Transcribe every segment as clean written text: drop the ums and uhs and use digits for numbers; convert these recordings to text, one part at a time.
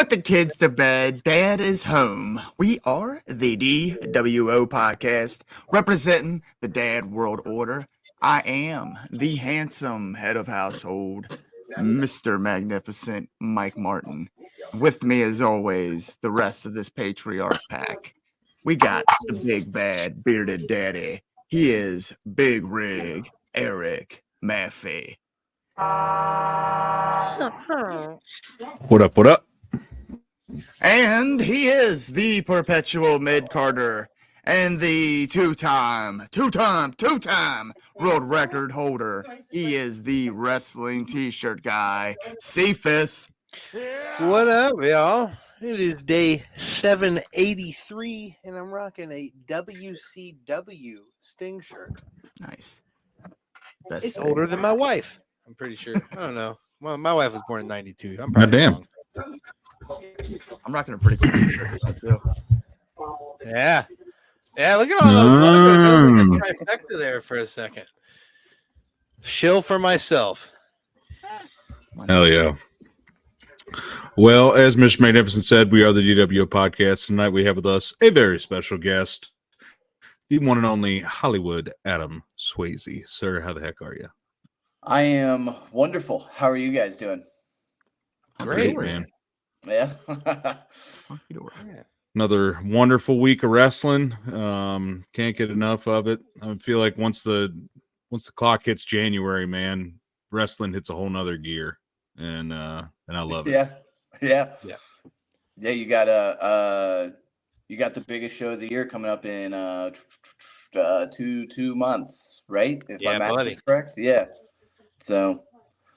Put the kids to bed. Dad is home. We are the DWO podcast, representing the Dad World Order. I am the handsome head of household, Mr. Magnificent Mike Martin. With me, as always, the rest of this patriarch pack. We got the big bad bearded daddy. He is Big Rig Eric Maffey. What up? What up? And he is the perpetual mid-carder and the two-time world record holder. He is the wrestling t-shirt guy, Cephas. What up, y'all? It is day 783, and I'm rocking a WCW Sting shirt. Nice. It's older than my wife, I'm pretty sure. I don't know. Well, my wife was born in 92. I'm probably wrong. I'm rocking a pretty cool t-shirt too. Yeah. Yeah, look at all those logos. Like a trifecta there for a second. Shill for myself. Hell yeah. Well, as Mr. Magnificent said, we are the DWO podcast. Tonight we have with us a very special guest, the one and only Hollywood Adam Swayze. Sir, how the heck are you? I am wonderful. How are you guys doing? Great, man. Yeah. Another wonderful week of wrestling. Can't get enough of it. I feel like once the clock hits January, man, wrestling hits a whole nother gear, and I love it. Yeah. You got the biggest show of the year coming up in 2 months, right? If my math is correct. Yeah. So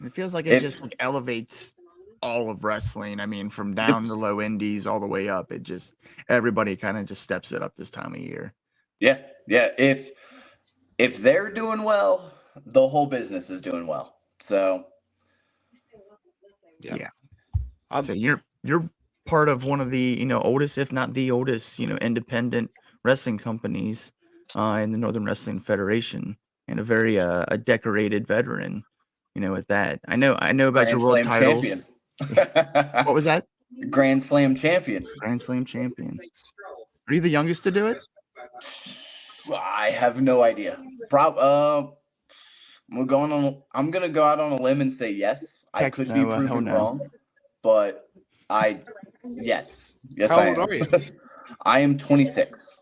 it feels like it just elevates all of wrestling. I mean, from down the low indies all the way up, it just everybody kind of just steps it up this time of year. Yeah. If they're doing well, the whole business is doing well. So yeah. So you're part of one of the oldest, if not the oldest, independent wrestling companies in the Northern Wrestling Federation, and a very a decorated veteran. With that, I know about your world title. Champion. What was that? Grand Slam champion. Grand Slam champion. Are you the youngest to do it? I have no idea. I'm gonna go out on a limb and say yes. I could be proven wrong, but yes. How old are you? I am 26.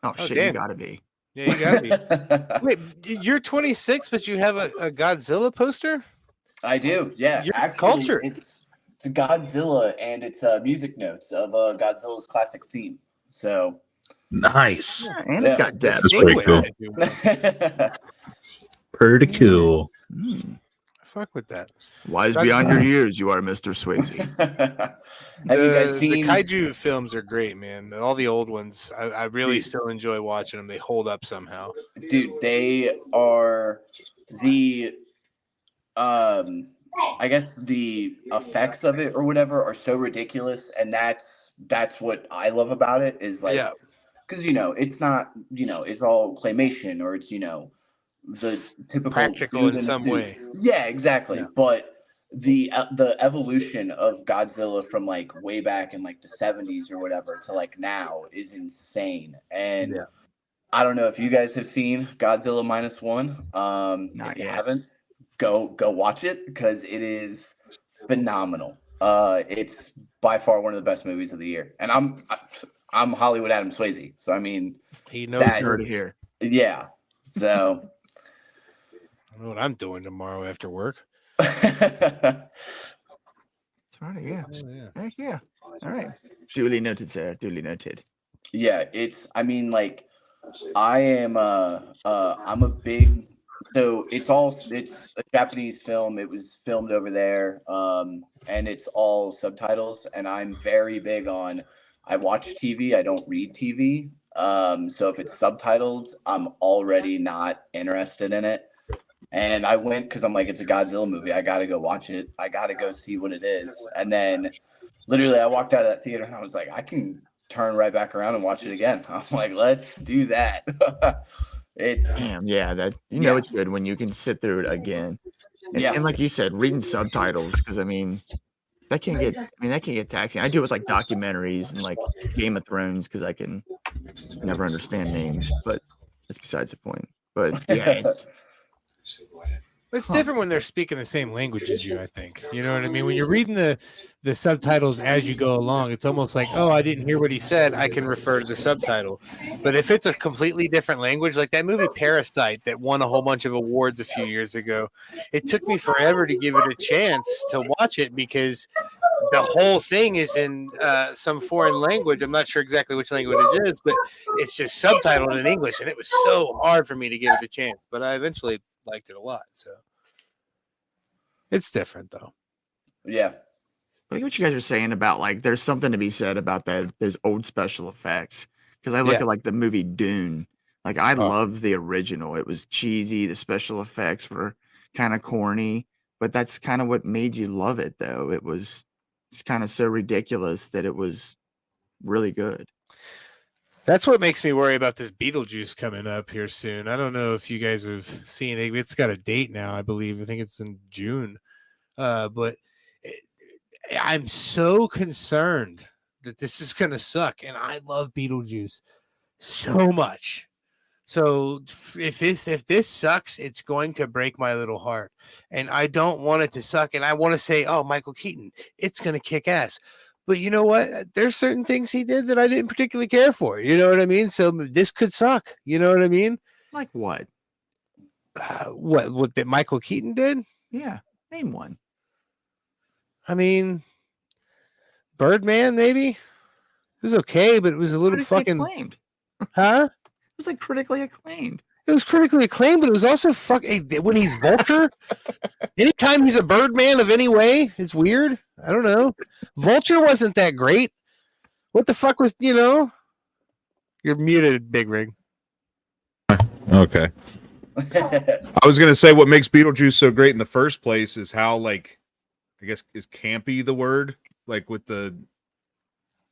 Oh shit, damn. You gotta be. Yeah, you gotta be. Wait, you're 26, but you have a Godzilla poster? I do. Yeah, Your actually, culture. It's Godzilla, and it's music notes of Godzilla's classic theme. So nice. Yeah, and it's got depth. That's pretty cool. Pretty cool. Fuck with that. Wise beyond your years, you are, Mr. Swayze. Have you guys seen the kaiju films? Are great, man. All the old ones, I really still enjoy watching them. They hold up somehow. Dude, they are the I guess the effects of it or whatever are so ridiculous, and that's what I love about it is like, because it's not it's all claymation, or it's the typical practical in some way. Yeah, exactly. Yeah. But the evolution of Godzilla from like way back in like the 70s or whatever to like now is insane. And I don't know if you guys have seen Godzilla -1. Not if you yet. haven't, go watch it because it is phenomenal. It's by far one of the best movies of the year. And I'm Hollywood Adam Swayze, so I mean, he knows that heard it here. Yeah. So I know what I'm doing tomorrow after work. That's right. Yeah. Oh, yeah. Heck yeah. All right. Duly noted, sir. Duly noted. Yeah, I mean, like, I am I'm a big, so it's a Japanese film. It was filmed over there, and it's all subtitles, and I'm very big on, I watch TV, I don't read TV. So if it's subtitled, I'm already not interested in it. And I went because I'm like, it's a Godzilla movie. I got to go watch it. I got to go see what it is. And then literally I walked out of that theater and I was like, I can turn right back around and watch it again. I'm like, let's do that. Damn, yeah, that it's good when you can sit through it again. And like you said, reading subtitles, because I mean, that can get. I mean, that can get taxing. I do it with like documentaries and like Game of Thrones because I can never understand names, but that's besides the point. But yeah, It's different when they're speaking the same language as you, I think. You know what I mean? When you're reading the subtitles as you go along, it's almost like, oh, I didn't hear what he said. I can refer to the subtitle. But if it's a completely different language, like that movie Parasite that won a whole bunch of awards a few years ago, it took me forever to give it a chance to watch it because the whole thing is in some foreign language. I'm not sure exactly which language it is, but it's just subtitled in English. And it was so hard for me to give it a chance. But I eventually liked it a lot, so it's different though. Yeah, I think what you guys are saying about like there's something to be said about that those old special effects because I look at like the movie Dune, like I love the original. It was cheesy, the special effects were kind of corny, but that's kind of what made you love it though. It's kind of so ridiculous that it was really good. That's what makes me worry about this Beetlejuice coming up here soon. I don't know if you guys have seen it. It's got a date now, I believe. I think it's in June. But I'm so concerned that this is going to suck. And I love Beetlejuice so much. So if this sucks, it's going to break my little heart. And I don't want it to suck. And I want to say, oh, Michael Keaton, it's going to kick ass. But you know what? There's certain things he did that I didn't particularly care for. You know what I mean? So this could suck. You know what I mean? Like what? What that Michael Keaton did? Yeah, name one. I mean, Birdman, maybe. It was okay, but it was a little fucking acclaimed. Huh? It was like critically acclaimed. It was critically acclaimed, but it was also when he's Vulture. Anytime he's a Birdman of any way, it's weird. I don't know. Vulture wasn't that great. What the fuck was, You're muted, Big Rig. Okay. I was going to say what makes Beetlejuice so great in the first place is how, like, I guess, is campy the word? Like, with the,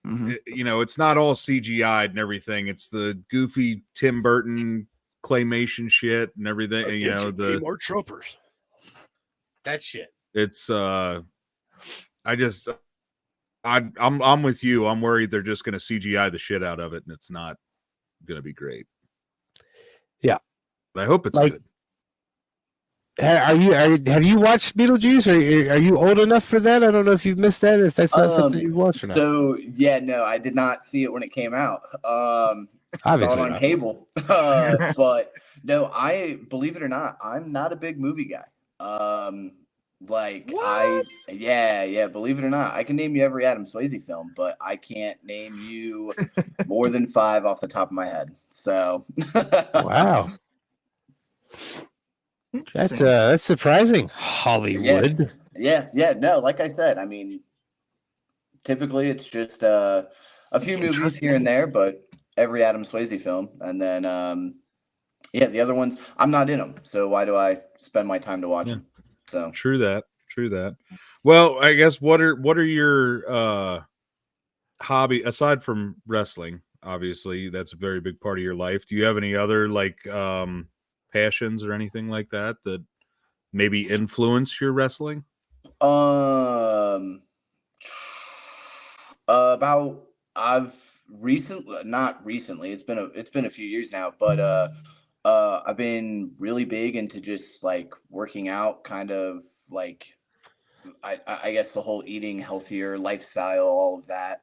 it's not all CGI'd and everything. It's the goofy Tim Burton claymation shit and everything. The more troopers. That shit. It's I'm with you. I'm worried they're just going to CGI the shit out of it, and it's not going to be great. Yeah, but I hope it's good. Have you watched Beetlejuice? Are you old enough for that? I don't know if you've missed that. If that's not something you've watched or not. So yeah, no, I did not see it when it came out. Obviously on cable. But no, I believe it or not, I'm not a big movie guy. Believe it or not, I can name you every Adam Swayze film, but I can't name you more than 5 off the top of my head. So wow. That's surprising. Hollywood. Yeah. No, like I said, I mean, typically it's just a few movies here and there, but every Adam Swayze film, and then the other ones I'm not in them. So why do I spend my time to watch them? So true that. Well, I guess what are your hobby aside from wrestling? Obviously, that's a very big part of your life. Do you have any other like passions or anything like that maybe influence your wrestling? Not recently. It's been a few years now, but I've been really big into just like working out, kind of like I guess the whole eating healthier lifestyle, all of that.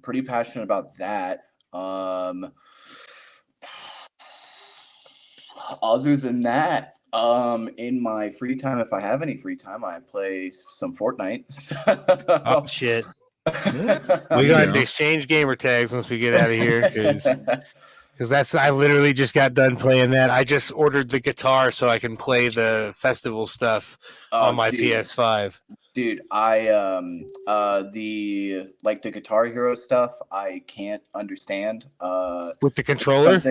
Pretty passionate about that. Other than that, in my free time, if I have any free time, I play some Fortnite. Oh shit. We got to exchange gamer tags once we get out of here because I literally just got done playing that. I just ordered the guitar so I can play the festival stuff on my PS5. Dude, I the Guitar Hero stuff I can't understand. With the controller?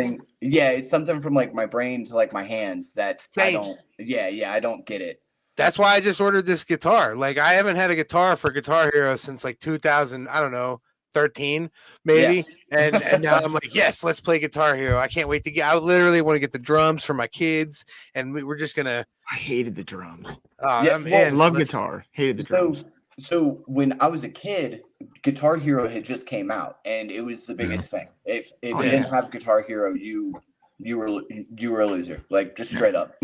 It's something from like my brain to like my hands that Same. I don't get it. That's why I just ordered this guitar. Like I haven't had a guitar for Guitar Hero since like 2013 maybe. Yeah. And now I'm like, yes, let's play Guitar Hero. I can't wait to I literally want to get the drums for my kids, and we're just gonna. I hated the drums. I love guitar. Hated the drums. So when I was a kid, Guitar Hero had just came out, and it was the biggest thing. If you didn't have Guitar Hero, you were a loser, like just straight up.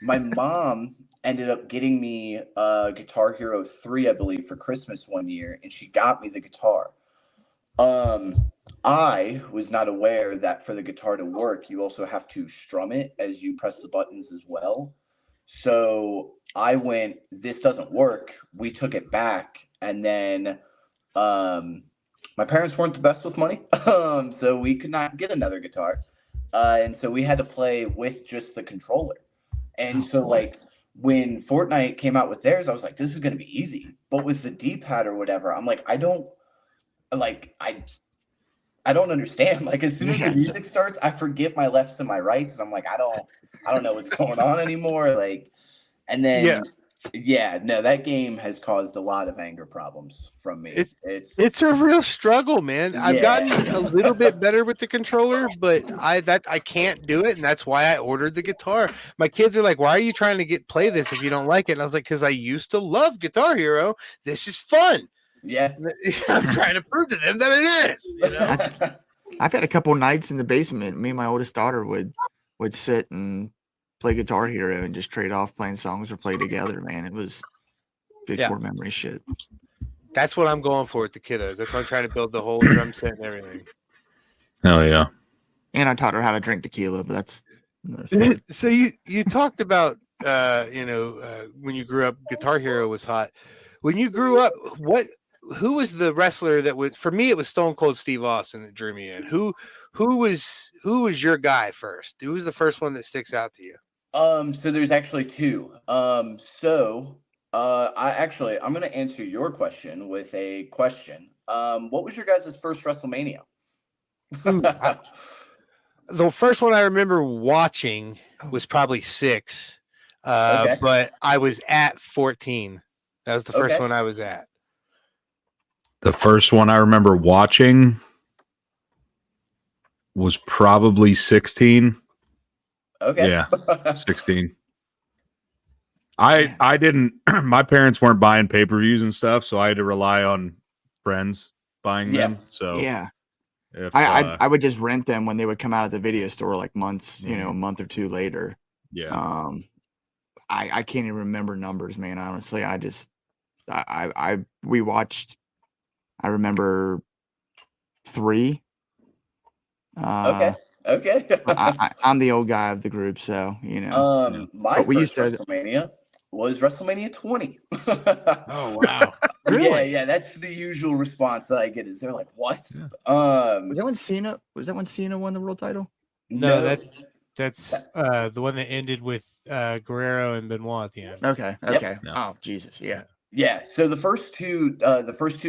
My mom ended up getting me Guitar Hero 3, I believe, for Christmas one year, and she got me the guitar. I was not aware that for the guitar to work, you also have to strum it as you press the buttons as well. So I went, this doesn't work. We took it back, and then my parents weren't the best with money, so we could not get another guitar, and so we had to play with just the controller. And like when Fortnite came out with theirs, I was like, this is going to be easy. But with the D-pad or whatever, I'm like, I don't understand. Like as soon as the music starts, I forget my lefts and my rights, and I'm like, I don't know what's going on anymore. Like, and then no, that game has caused a lot of anger problems from me. It's a real struggle, man. I've gotten a little bit better with the controller, but I can't do it, and that's why I ordered the guitar. My kids are like, "Why are you trying to play this if you don't like it?" And I was like, "Because I used to love Guitar Hero. This is fun." Yeah, I'm trying to prove to them that it is. You know? I've had a couple nights in the basement. Me and my oldest daughter would sit and play Guitar Hero and just trade off playing songs or play together. Man, it was good core memory shit. That's what I'm going for with the kiddos. That's why I'm trying to build the whole drum set and everything. Hell yeah! And I taught her how to drink tequila, but that's so you talked about when you grew up, Guitar Hero was hot. When you grew up, who was the wrestler that was, for me, it was Stone Cold Steve Austin that drew me in. Who was your guy first? Who was the first one that sticks out to you? So there's actually two. I'm going to answer your question with a question. What was your guys' first WrestleMania? The first one I remember watching was probably 6, but I was at 14. That was the first one I was at. The first one I remember watching was probably 16. Okay. Yeah, 16. I didn't, my parents weren't buying pay-per-views and stuff, so I had to rely on friends buying them. So I would just rent them when they would come out at the video store, like months, a month or two later. Yeah. I can't even remember numbers, man. Honestly, we watched. I remember 3. Okay. I'm the old guy of the group, so my first WrestleMania was WrestleMania 20. Oh wow! Really? Yeah. That's the usual response that I get. Is they're like, "What?" Was that when Cena won the world title? No, that's the one that ended with Guerrero and Benoit at the end. Okay. Yep. Oh Jesus, yeah. Yeah. So the first two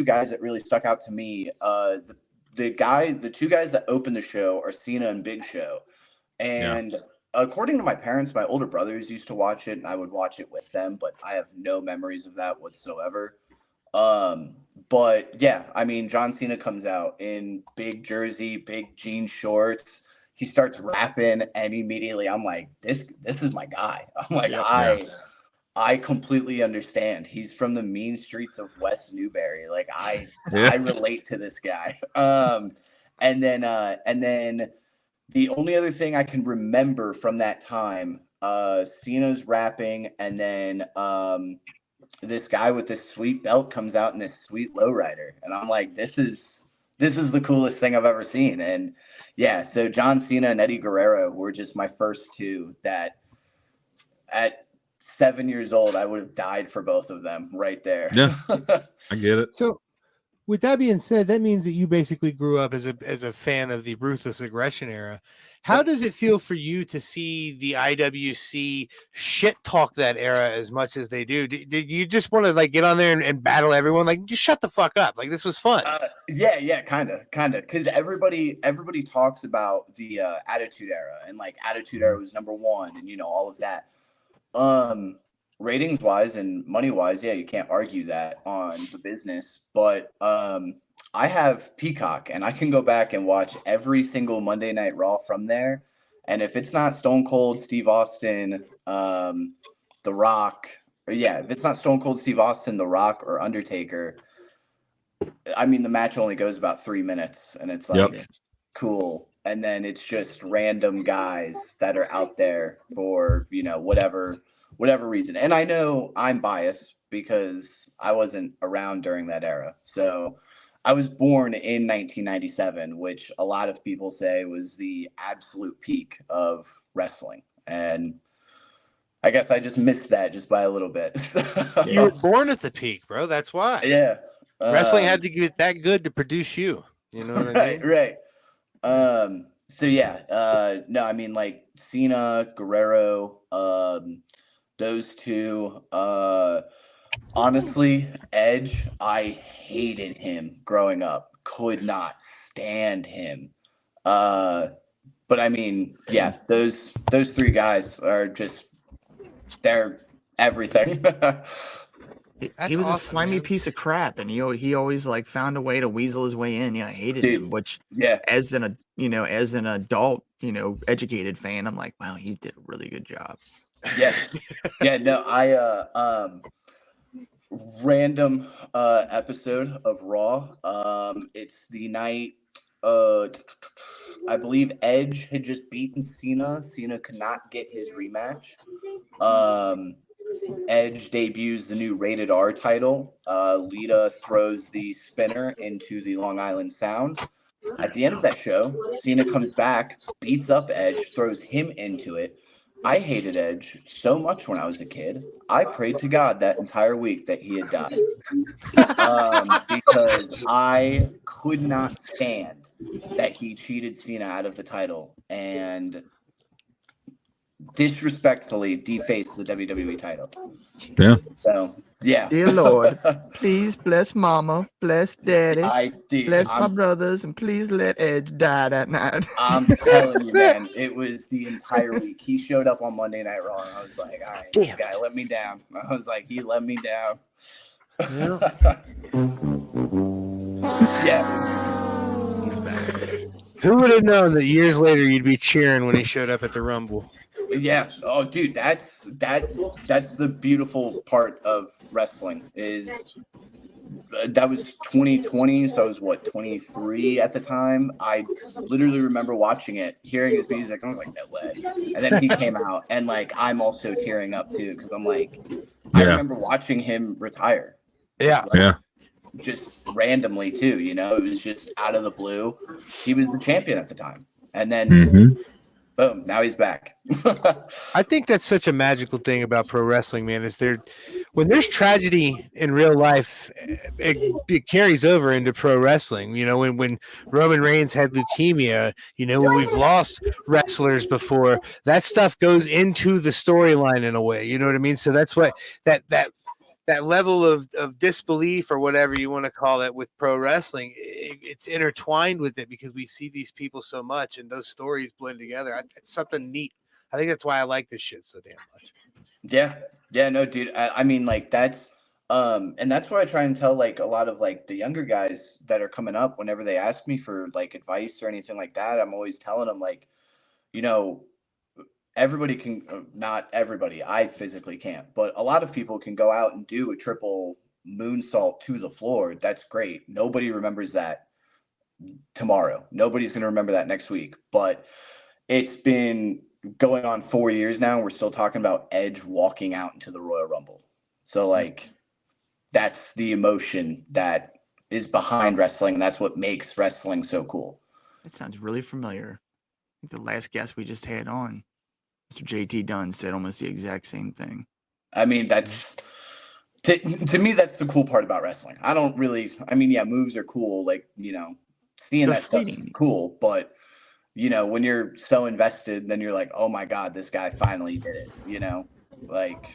guys that really stuck out to me, the 2 guys that opened the show are Cena and Big Show, and according to my parents, my older brothers used to watch it, and I would watch it with them, but I have no memories of that whatsoever. But yeah, I mean, John Cena comes out in big jersey, big jean shorts. He starts rapping, and immediately I'm like, this is my guy. I'm like, I completely understand. He's from the mean streets of West Newbury. Like I relate to this guy. And then the only other thing I can remember from that time, Cena's rapping, and then this guy with this sweet belt comes out in this sweet lowrider, and I'm like, this is the coolest thing I've ever seen. And yeah, so John Cena and Eddie Guerrero were just my first two that at 7 years old, I would have died for both of them right there. Yeah, I get it. So with that being said, that means that you basically grew up as a fan of the Ruthless Aggression era. How does it feel for you to see the IWC shit talk that era as much as they do? Did you just want to like get on there and battle everyone? Like, just shut the fuck up. Like, this was fun. Yeah, kind of. Because everybody talks about the Attitude Era, and like Attitude Era was number 1, and all of that. Ratings wise and money wise, yeah, you can't argue that on the business, but I have Peacock, and I can go back and watch every single Monday Night Raw from there, and if it's not Stone Cold Steve Austin, The Rock, if it's not Stone Cold Steve Austin, The Rock, or Undertaker, I mean, the match only goes about 3 minutes, and it's like cool. And then it's just random guys that are out there for, whatever reason. And I know I'm biased because I wasn't around during that era. So I was born in 1997, which a lot of people say was the absolute peak of wrestling. And I guess I just missed that just by a little bit. You were born at the peak, bro. That's why. Yeah. Wrestling had to get that good to produce you. You know what I mean? Right. So yeah, no, I mean, like Cena, Guerrero, those two, honestly, Edge, I hated him growing up, could not stand him. But I mean, yeah, those three guys are just, they're everything. He was awesome, a slimy man. piece of crap, and he always like found a way to weasel his way in. I hated him, which as an adult, educated fan, I'm like, wow, he did a really good job. Yeah. No, random episode of Raw. It's the night I believe Edge had just beaten Cena. Cena could not get his rematch. Edge debuts the new Rated R title. Lita throws the spinner into the Long Island Sound. At the end of that show, Cena comes back, beats up Edge, throws him into it. I hated Edge so much when I was a kid. I prayed to God that entire week that he had died. Because I could not stand that he cheated Cena out of the title and disrespectfully defaced the WWE title. Yeah. So, yeah. Dear Lord, please bless Mama, bless Daddy, bless my brothers, and please let Edge die that night. I'm telling you, man, it was the entire week. He showed up on Monday Night Raw, and I was like, all right, this guy let me down. I was like, he let me down. Yeah. He's back. Who would have known that years later you'd be cheering when he showed up at the Rumble? Yeah. Oh, dude, that's the beautiful part of wrestling is that was 2020, so I was 23 at the time. I literally remember watching it, hearing his music, and I was like, no way. And then he came out, and like I'm also tearing up too because I'm like, I remember watching him retire. Yeah. Like, just randomly too, it was just out of the blue. He was the champion at the time, and then boom, now he's back. I think that's such a magical thing about pro wrestling, man. Is when there's tragedy in real life, it carries over into pro wrestling. When Roman Reigns had leukemia, when we've lost wrestlers before, that stuff goes into the storyline in a way. You know what I mean? So that's what that level of disbelief or whatever you want to call it with pro wrestling, it's intertwined with it because we see these people so much and those stories blend together. It's something neat. I think that's why I like this shit so damn much. Yeah, no, dude. I mean, like that's and that's why I try and tell like a lot of like the younger guys that are coming up whenever they ask me for like advice or anything like that. I'm always telling them like, everybody can, not everybody, I physically can't, but a lot of people can go out and do a triple moonsault to the floor. That's great. Nobody remembers that tomorrow. Nobody's going to remember that next week, but it's been going on 4 years now. And we're still talking about Edge walking out into the Royal Rumble. So like, that's the emotion that is behind wrestling. And that's what makes wrestling so cool. That sounds really familiar. The last guest we just had on, Mr. JT Dunn, said almost the exact same thing. I mean, that's to me, that's the cool part about wrestling. I don't really, moves are cool. Like, seeing that stuff's cool, but when you're so invested, then you're like, oh my God, this guy finally did it, like,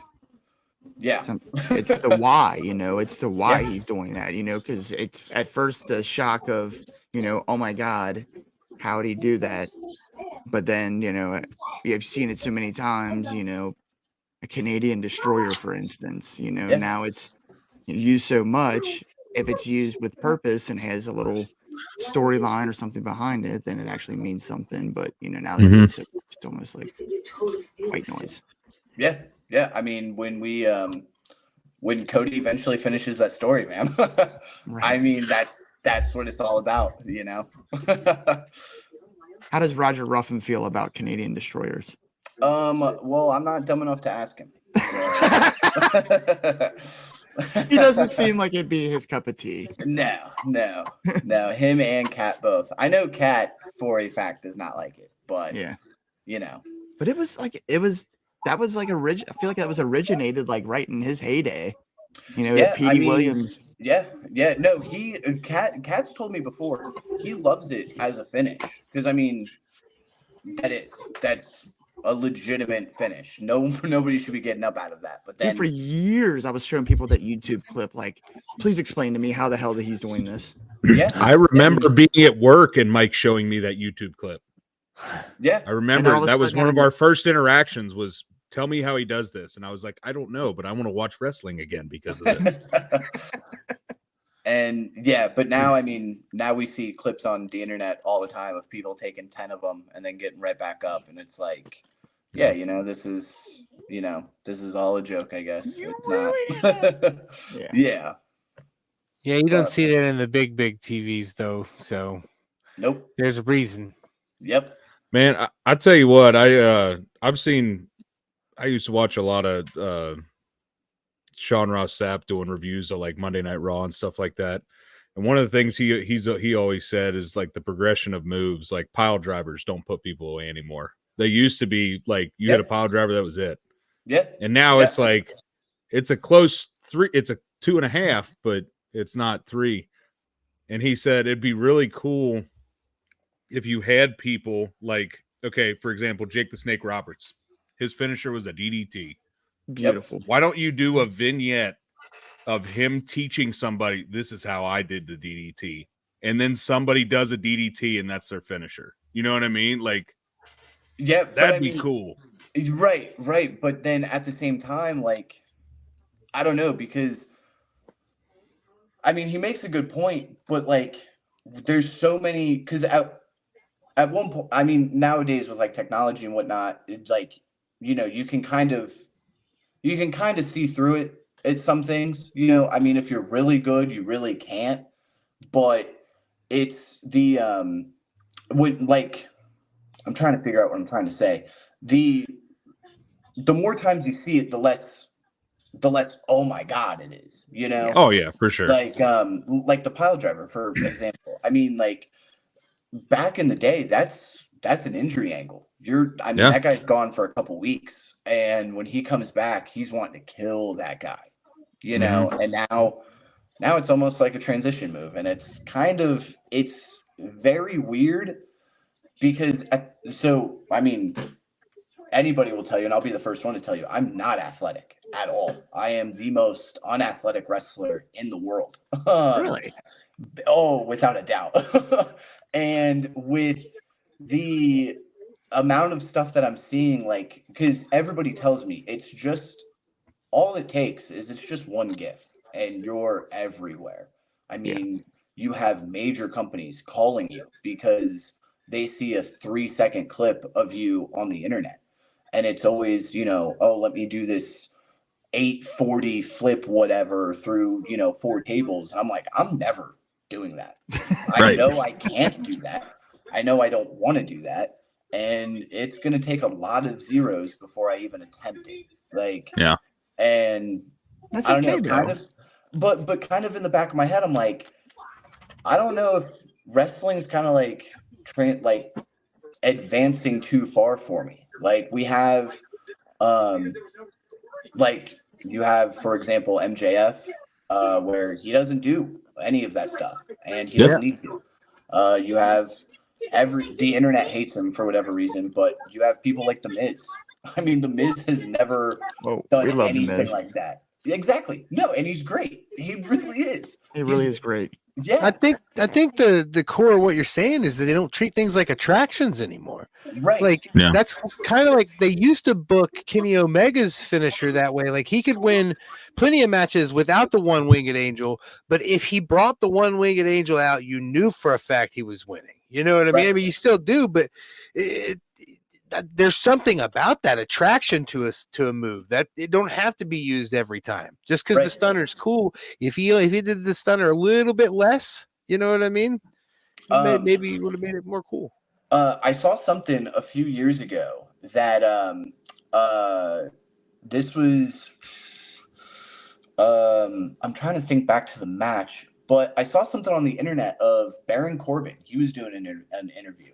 yeah. It's the why, it's the why he's doing that, because it's at first the shock of, oh my God, how did he do that? But then, you've seen it so many times, a Canadian destroyer, for instance, now it's used so much. If it's used with purpose and has a little storyline or something behind it, then it actually means something. But, now that it's almost like white noise. Yeah. I mean, when we, when Cody eventually finishes that story, man. I mean, that's what it's all about, you know. How does Roger Ruffin feel about Canadian destroyers? Well, I'm not dumb enough to ask him. He doesn't seem like it'd be his cup of tea. No. Him and Kat both. I know Kat for a fact does not like it, but Yeah, you know. but that was like I feel like that was originated like right in his heyday. You know, Petey Williams. Yeah. No, Kat's told me before he loves it as a finish because I mean, that's a legitimate finish. Nobody should be getting up out of that. But then For years, I was showing people that YouTube clip. Like, please explain to me how the hell that he's doing this. Yeah, I remember being at work and Mike showing me that YouTube clip. Yeah, I remember that was one of our first interactions. Was tell me how he does this, and I was like, I don't know, but I want to watch wrestling again because of this. And yeah, but now I mean, now we see clips on the internet all the time of people taking 10 of them and then getting right back up, and it's like, yeah, you know, this is all a joke, I guess. It's not. Yeah. Yeah, you don't see that in the big TVs though. So Nope. There's a reason. Yep. Man, I tell you what, I used to watch a lot of Sean Ross Sapp doing reviews of like Monday Night Raw and stuff like that. And one of the things he always said is like the progression of moves, like pile drivers don't put people away anymore. They used to be like you hit a pile driver, that was it. Yeah. And now it's like it's a close 3, it's a 2.5, but it's not 3. And he said it'd be really cool if you had people like, okay, for example, Jake the Snake Roberts. His finisher was a DDT. Beautiful. Why don't you do a vignette of him teaching somebody, this is how I did the DDT, and then somebody does a DDT and that's their finisher? You know what I mean? Like, yeah, that'd be cool. Right. But then at the same time, like, I don't know, because I mean, he makes a good point, but like, there's so many, because at one point, I mean, nowadays with like technology and whatnot, it's like, you know, you can kind of see through it at some things, you know. I mean, if you're really good, you really can't, but it's the when, like, I'm trying to figure out what I'm trying to say. The more times you see it, the less oh my god it is, you know. Oh yeah, for sure. Like the pile driver, for example. I mean, like, back in the day, that's an injury angle. That guy's gone for a couple weeks, and when he comes back, he's wanting to kill that guy, you know. And now it's almost like a transition move, and it's very weird because I mean, anybody will tell you, and I'll be the first one to tell you, I'm not athletic at all. I am the most unathletic wrestler in the world. Really? Oh, without a doubt. And with the amount of stuff that I'm seeing, like, because everybody tells me it's just all it takes is it's just one GIF and you're everywhere. I mean, you have major companies calling you because they see a 3-second clip of you on the internet. And it's always, you know, oh, let me do this 840 flip whatever through, you know, 4 tables. And I'm like, I'm never doing that. I know I can't do that. I know I don't want to do that. And it's going to take a lot of zeros before I even attempt it. Like, yeah. And that's I don't okay, know, kind of, but kind of in the back of my head, I'm like, I don't know if wrestling's kind of like advancing too far for me. Like, we have, like, you have, for example, MJF, where he doesn't do any of that stuff, and he doesn't need to. You have the internet hates him for whatever reason, but you have people like The Miz. I mean, The Miz has never done anything like that. Exactly. No, and he's great. He really is. He really is great. Yeah. I think the core of what you're saying is that they don't treat things like attractions anymore. Right. Like, that's kind of like they used to book Kenny Omega's finisher that way. Like, he could win plenty of matches without the one-winged angel, but if he brought the one-winged angel out, you knew for a fact he was winning. You know what I mean? I mean, you still do, but there's something about that attraction to a move that it don't have to be used every time. Just because the stunner's cool. If he did the stunner a little bit less, you know what I mean? Maybe he would have made it more cool. I saw something a few years ago that this was I'm trying to think back to the match, but I saw something on the internet of Baron Corbin. He was doing an interview,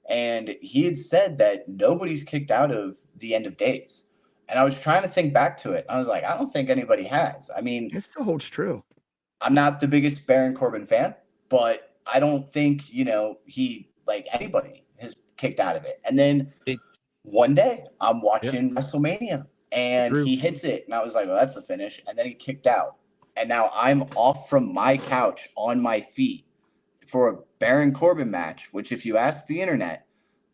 and he had said that nobody's kicked out of the End of Days. And I was trying to think back to it. I was like, I don't think anybody has. I mean, it still holds true. I'm not the biggest Baron Corbin fan, but I don't think, he, like, anybody has kicked out of it. And then one day I'm watching WrestleMania and he hits it. And I was like, well, that's the finish. And then he kicked out. And now I'm off from my couch on my feet for a Baron Corbin match, which if you ask the internet,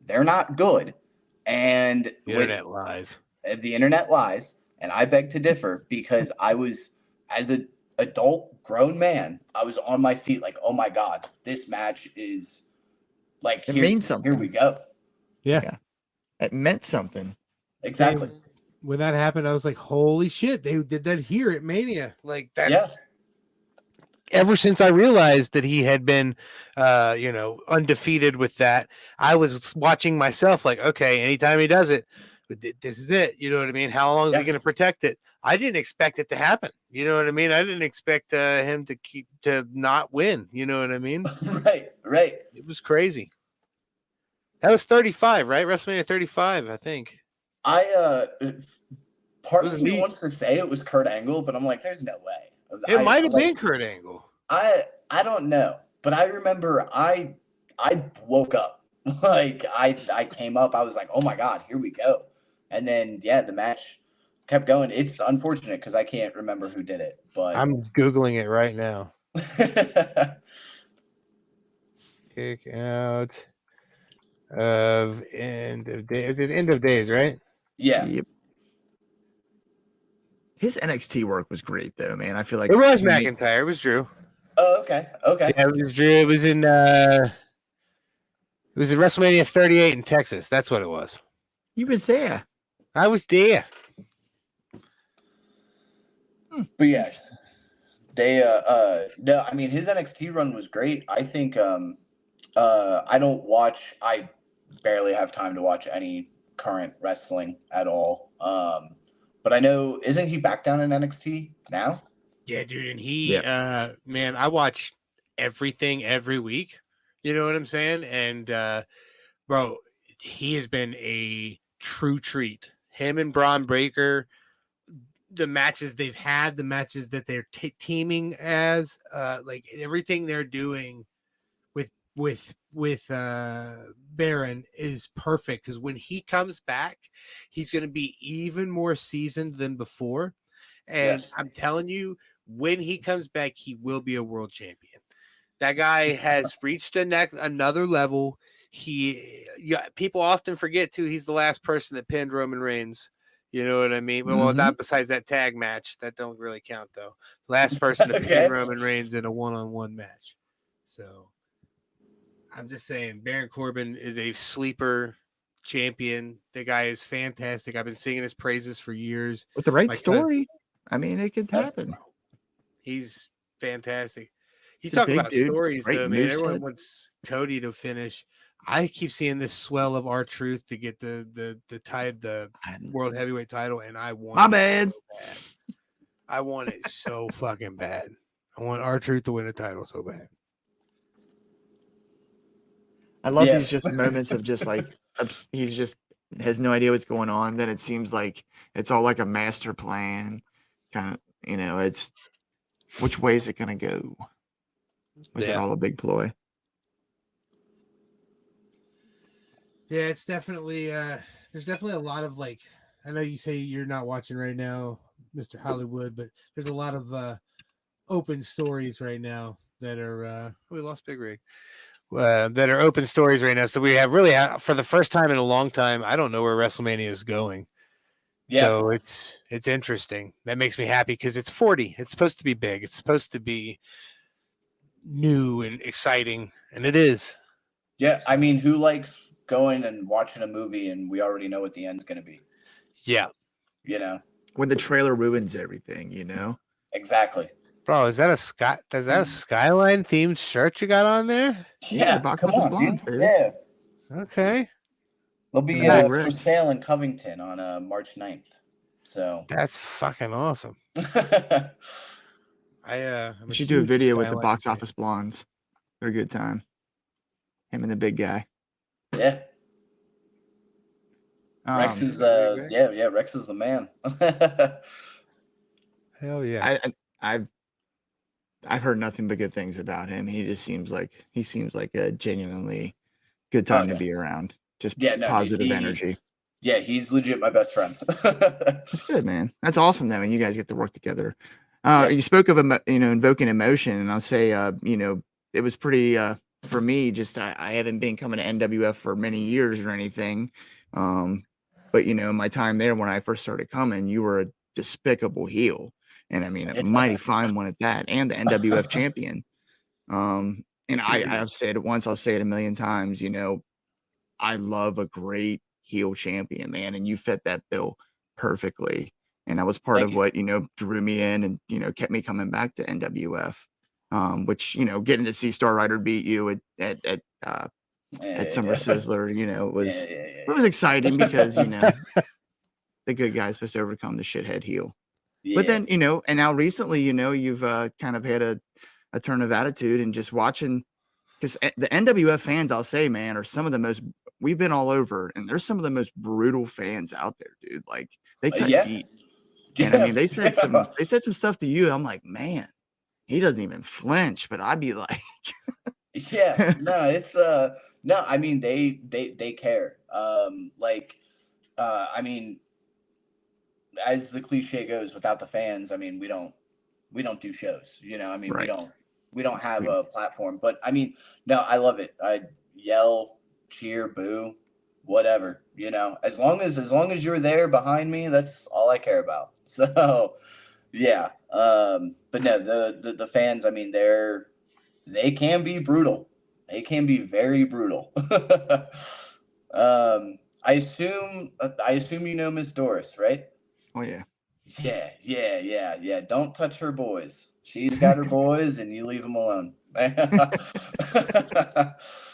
they're not good. And the internet lies. The internet lies. And I beg to differ because I was, as an adult grown man, I was on my feet like, oh my God, this match is like, it means something. Here we go. Yeah. It meant something. Exactly. When that happened, I was like, holy shit, they did that here at Mania. Like that. Yeah. Ever since I realized that he had been, undefeated with that, I was watching myself like, okay, anytime he does it, this is it. You know what I mean? How long is he going to protect it? I didn't expect it to happen. You know what I mean? I didn't expect him to not win. You know what I mean? Right. It was crazy. That was 35, right? WrestleMania 35, I think. Part of me wants to say it was Kurt Angle, but I'm like, there's no way. It might have been Kurt Angle. I don't know, but I remember I woke up like I came up. I was like, oh my God, here we go. And then the match kept going. It's unfortunate because I can't remember who did it, but I'm Googling it right now. Kick out of End of Days. Is it End of Days, right? Yeah. Yep. His NXT work was great, though, man. I feel like it was McIntyre. It was Drew. Oh, okay. Yeah, it was Drew. It was in WrestleMania 38 in Texas. That's what it was. He was there. I was there. But yes, they no, I mean his NXT run was great. I think I barely have time to watch any current wrestling at all. But I know, isn't he back down in NXT now? Yeah, dude, and he man, I watch everything every week. You know what I'm saying? And bro, he has been a true treat. Him and Braun Breaker, the matches they've had, the matches that they're teaming as, like everything they're doing with Baron is perfect because when he comes back, he's going to be even more seasoned than before. And I'm telling you, when he comes back, he will be a world champion. That guy has reached another level. People often forget too. He's the last person that pinned Roman Reigns. You know what I mean? Well, not besides that tag match. That don't really count though. Last person to pin Roman Reigns in a one-on-one match. So I'm just saying, Baron Corbin is a sleeper champion. The guy is fantastic. I've been singing his praises for years. With the right story, I mean, it could happen. He's fantastic. You talk about stories, though, man. Everyone wants Cody to finish. I keep seeing this swell of R-Truth to get the world heavyweight title, and I want bad. So bad. I want it so fucking bad. I want R-Truth to win a title so bad. I love these just moments of just like he's just has no idea what's going on. Then it seems like it's all like a master plan, kind of. It's which way is it gonna go? Was it all a big ploy? Yeah, it's definitely there's definitely a lot of like, I know you say you're not watching right now, Mr. Hollywood, but there's a lot of open stories right now that are we lost Big Rig. That are open stories right now. So we have really, for the first time in a long time, I don't know where WrestleMania is going. Yeah. So it's interesting. That makes me happy because it's 40. It's supposed to be big. It's supposed to be new and exciting, and it is. Yeah, I mean, who likes going and watching a movie and we already know what the end's going to be. Yeah. You know? When the trailer ruins everything, you know? Exactly. Bro, is that a Skyline themed shirt you got on there? Yeah, the box come office on, blondes, dude. baby. Yeah. Okay. They'll be And the big for wrist. sale in Covington on March 9th. So That's fucking awesome. We should do a video with the box office blondes. They're a good time. Him and the big guy. yeah. Rex is Rex is the man. Hell yeah. I've heard nothing but good things about him. He seems like a genuinely good time to be around. Just positive energy. Yeah, he's legit my best friend. That's good, man. That's awesome though, and you guys get to work together. You spoke of invoking emotion, and I'll say it was pretty for me. Just I haven't been coming to NWF for many years or anything, but my time there when I first started coming, you were a despicable heel, and I mean a mighty fine one at that, and the NWF champion. And I've said it once, I'll say it a million times. I love a great heel champion, man, and you fit that bill perfectly. And that was part of what drew me in and kept me coming back to NWF. Which getting to see Star Rider beat you at Summer Sizzler, it was exciting because the good guy's supposed to overcome the shithead heel. Yeah. But then and now recently you've kind of had a turn of attitude and just watching, because the NWF fans, I'll say, man, are some of the most. We've been all over, and there's some of the most brutal fans out there, dude. Like they cut deep. And I mean, they said some stuff to you. I'm like, man, he doesn't even flinch. But I'd be like, no. I mean, they care. I mean, as the cliche goes, without the fans, I mean, we don't do shows. I mean, we don't have a platform. But I mean, no, I love it. I yell, cheer, boo, whatever. As long as you're there behind me, that's all I care about. So yeah. But no, the fans, I mean, they can be brutal. They can be very brutal. I assume Miss Doris, right? Oh yeah. Yeah. Don't touch her boys. She's got her boys, and you leave them alone.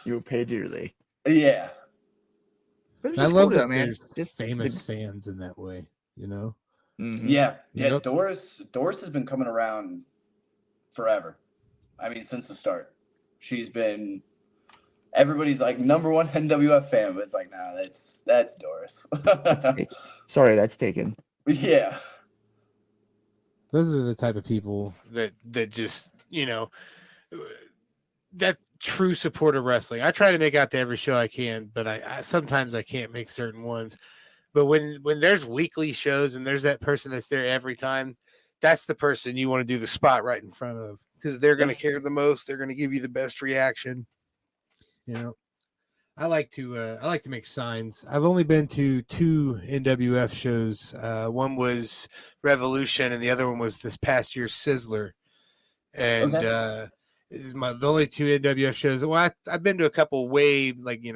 You'll pay dearly. Yeah. But I love that, man. Just famous fans in that way, Mm-hmm. Yeah. Doris has been coming around forever. I mean, since the start, she's been. Everybody's like #1 NWF fan, but it's like, nah, that's Doris. Sorry, that's taken. Yeah. Those are the type of people that just that true support of wrestling. I try to make out to every show I can, but I sometimes I can't make certain ones. But when there's weekly shows and there's that person that's there every time, that's the person you want to do the spot right in front of, because they're going to care the most. They're going to give you the best reaction. I like to make signs. I've only been to 2 NWF shows. One was Revolution, and the other one was this past year's Sizzler. And this is the only 2 NWF shows. Well, I've been to a couple way like 8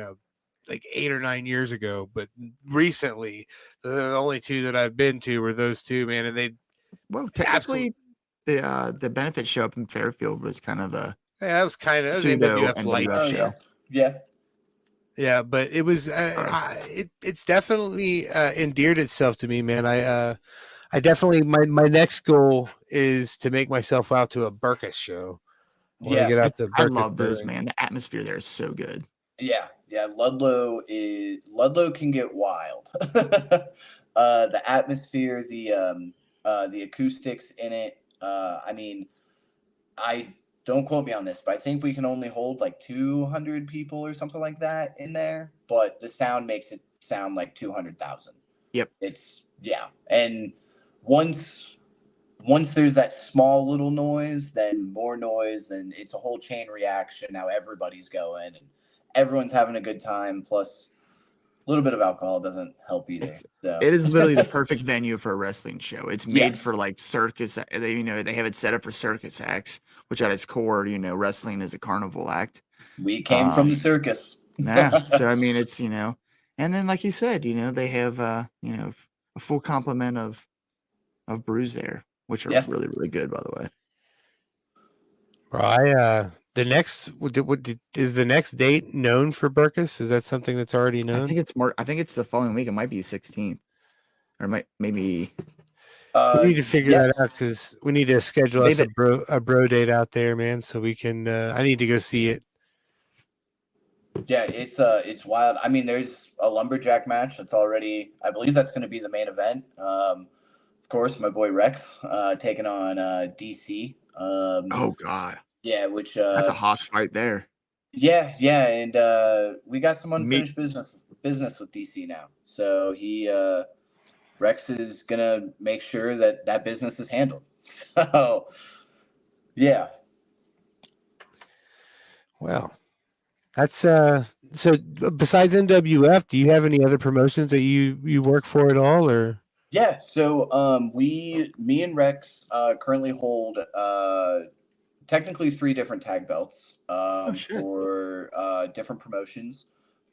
or 9 years ago, but recently the only 2 that I've been to were those 2, man. And they technically the benefit show up in Fairfield was kind of a that was NWF light show. Yeah, but it was it's definitely endeared itself to me, man. I definitely my next goal is to make myself out to a Burkus show. I love those, man. The atmosphere there is so good. Yeah. Ludlow can get wild. The atmosphere, the acoustics in it. I mean, don't quote me on this, but I think we can only hold like 200 people or something like that in there. But the sound makes it sound like 200,000. Yep. And once there's that small little noise, then more noise, then it's a whole chain reaction. Now everybody's going and everyone's having a good time. Plus, a little bit of alcohol doesn't help either. It is literally the perfect venue for a wrestling show. It's made for like circus. They have it set up for circus acts, which at its core, wrestling is a carnival act. We came from the circus. Yeah. So I mean, it's and then like you said, they have a full complement of brews there, which are Yeah. really really good, by the way. Bro, the next is the next date known for Burkus? Is that something that's already known? I think it's the following week. It might be 16th, or maybe. We need to figure that out Yes. because we need to schedule us a bro date out there, man. So we can. I need to go see it. Yeah, it's wild. I mean, there's a lumberjack match that's already. I believe that's going to be the main event. Of course, my boy Rex taking on DC. Oh God. Yeah, which That's a hoss fight there. Yeah, and we got some Me- unfinished business with DC now. So Rex is gonna make sure that business is handled. So yeah. Well, that's so. Besides NWF, do you have any other promotions that you work for at all, or? Yeah, so me and Rex currently hold technically 3 different tag belts for different promotions.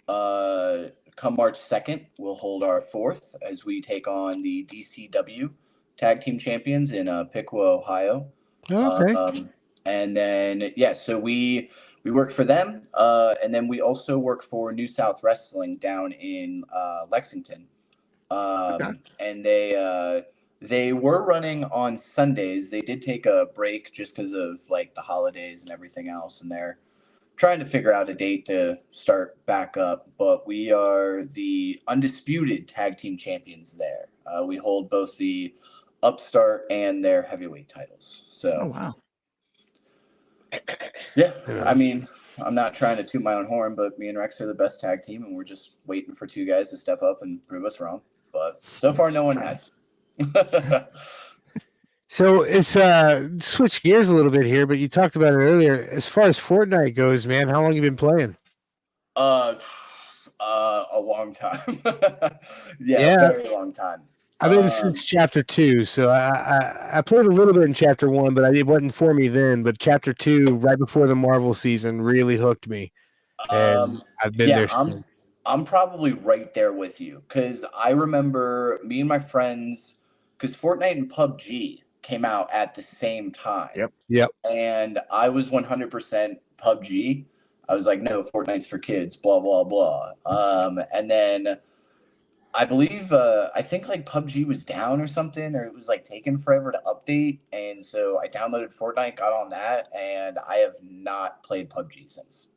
Come March 2nd, we'll hold our 4th as we take on the DCW Tag Team Champions in Piqua, Ohio. Oh, okay. And then so we work for them, and then we also work for New South Wrestling down in Lexington. And they were running on Sundays. They did take a break just because of like the holidays and everything else, and they're trying to figure out a date to start back up. But we are the undisputed tag team champions there. We hold both the upstart and their heavyweight titles. So, oh wow. Yeah, I mean, I'm not trying to toot my own horn, but me and Rex are the best tag team, and we're just waiting for 2 guys to step up and prove us wrong. But so far, no one has. So it's switch gears a little bit here, but you talked about it earlier. As far as Fortnite goes, man, how long you been playing? A long time. Very long time. I've been since chapter 2, so I played a little bit in chapter 1, but it wasn't for me then. But chapter 2, right before the Marvel season, really hooked me, and I've been there since. I'm probably right there with you because I remember me and my friends, because Fortnite and PUBG came out at the same time. Yep. And I was 100% PUBG. I was like, no, Fortnite's for kids, blah, blah, blah. And then I believe, I think like PUBG was down or something, or it was like taking forever to update. And so I downloaded Fortnite, got on that, and I have not played PUBG since.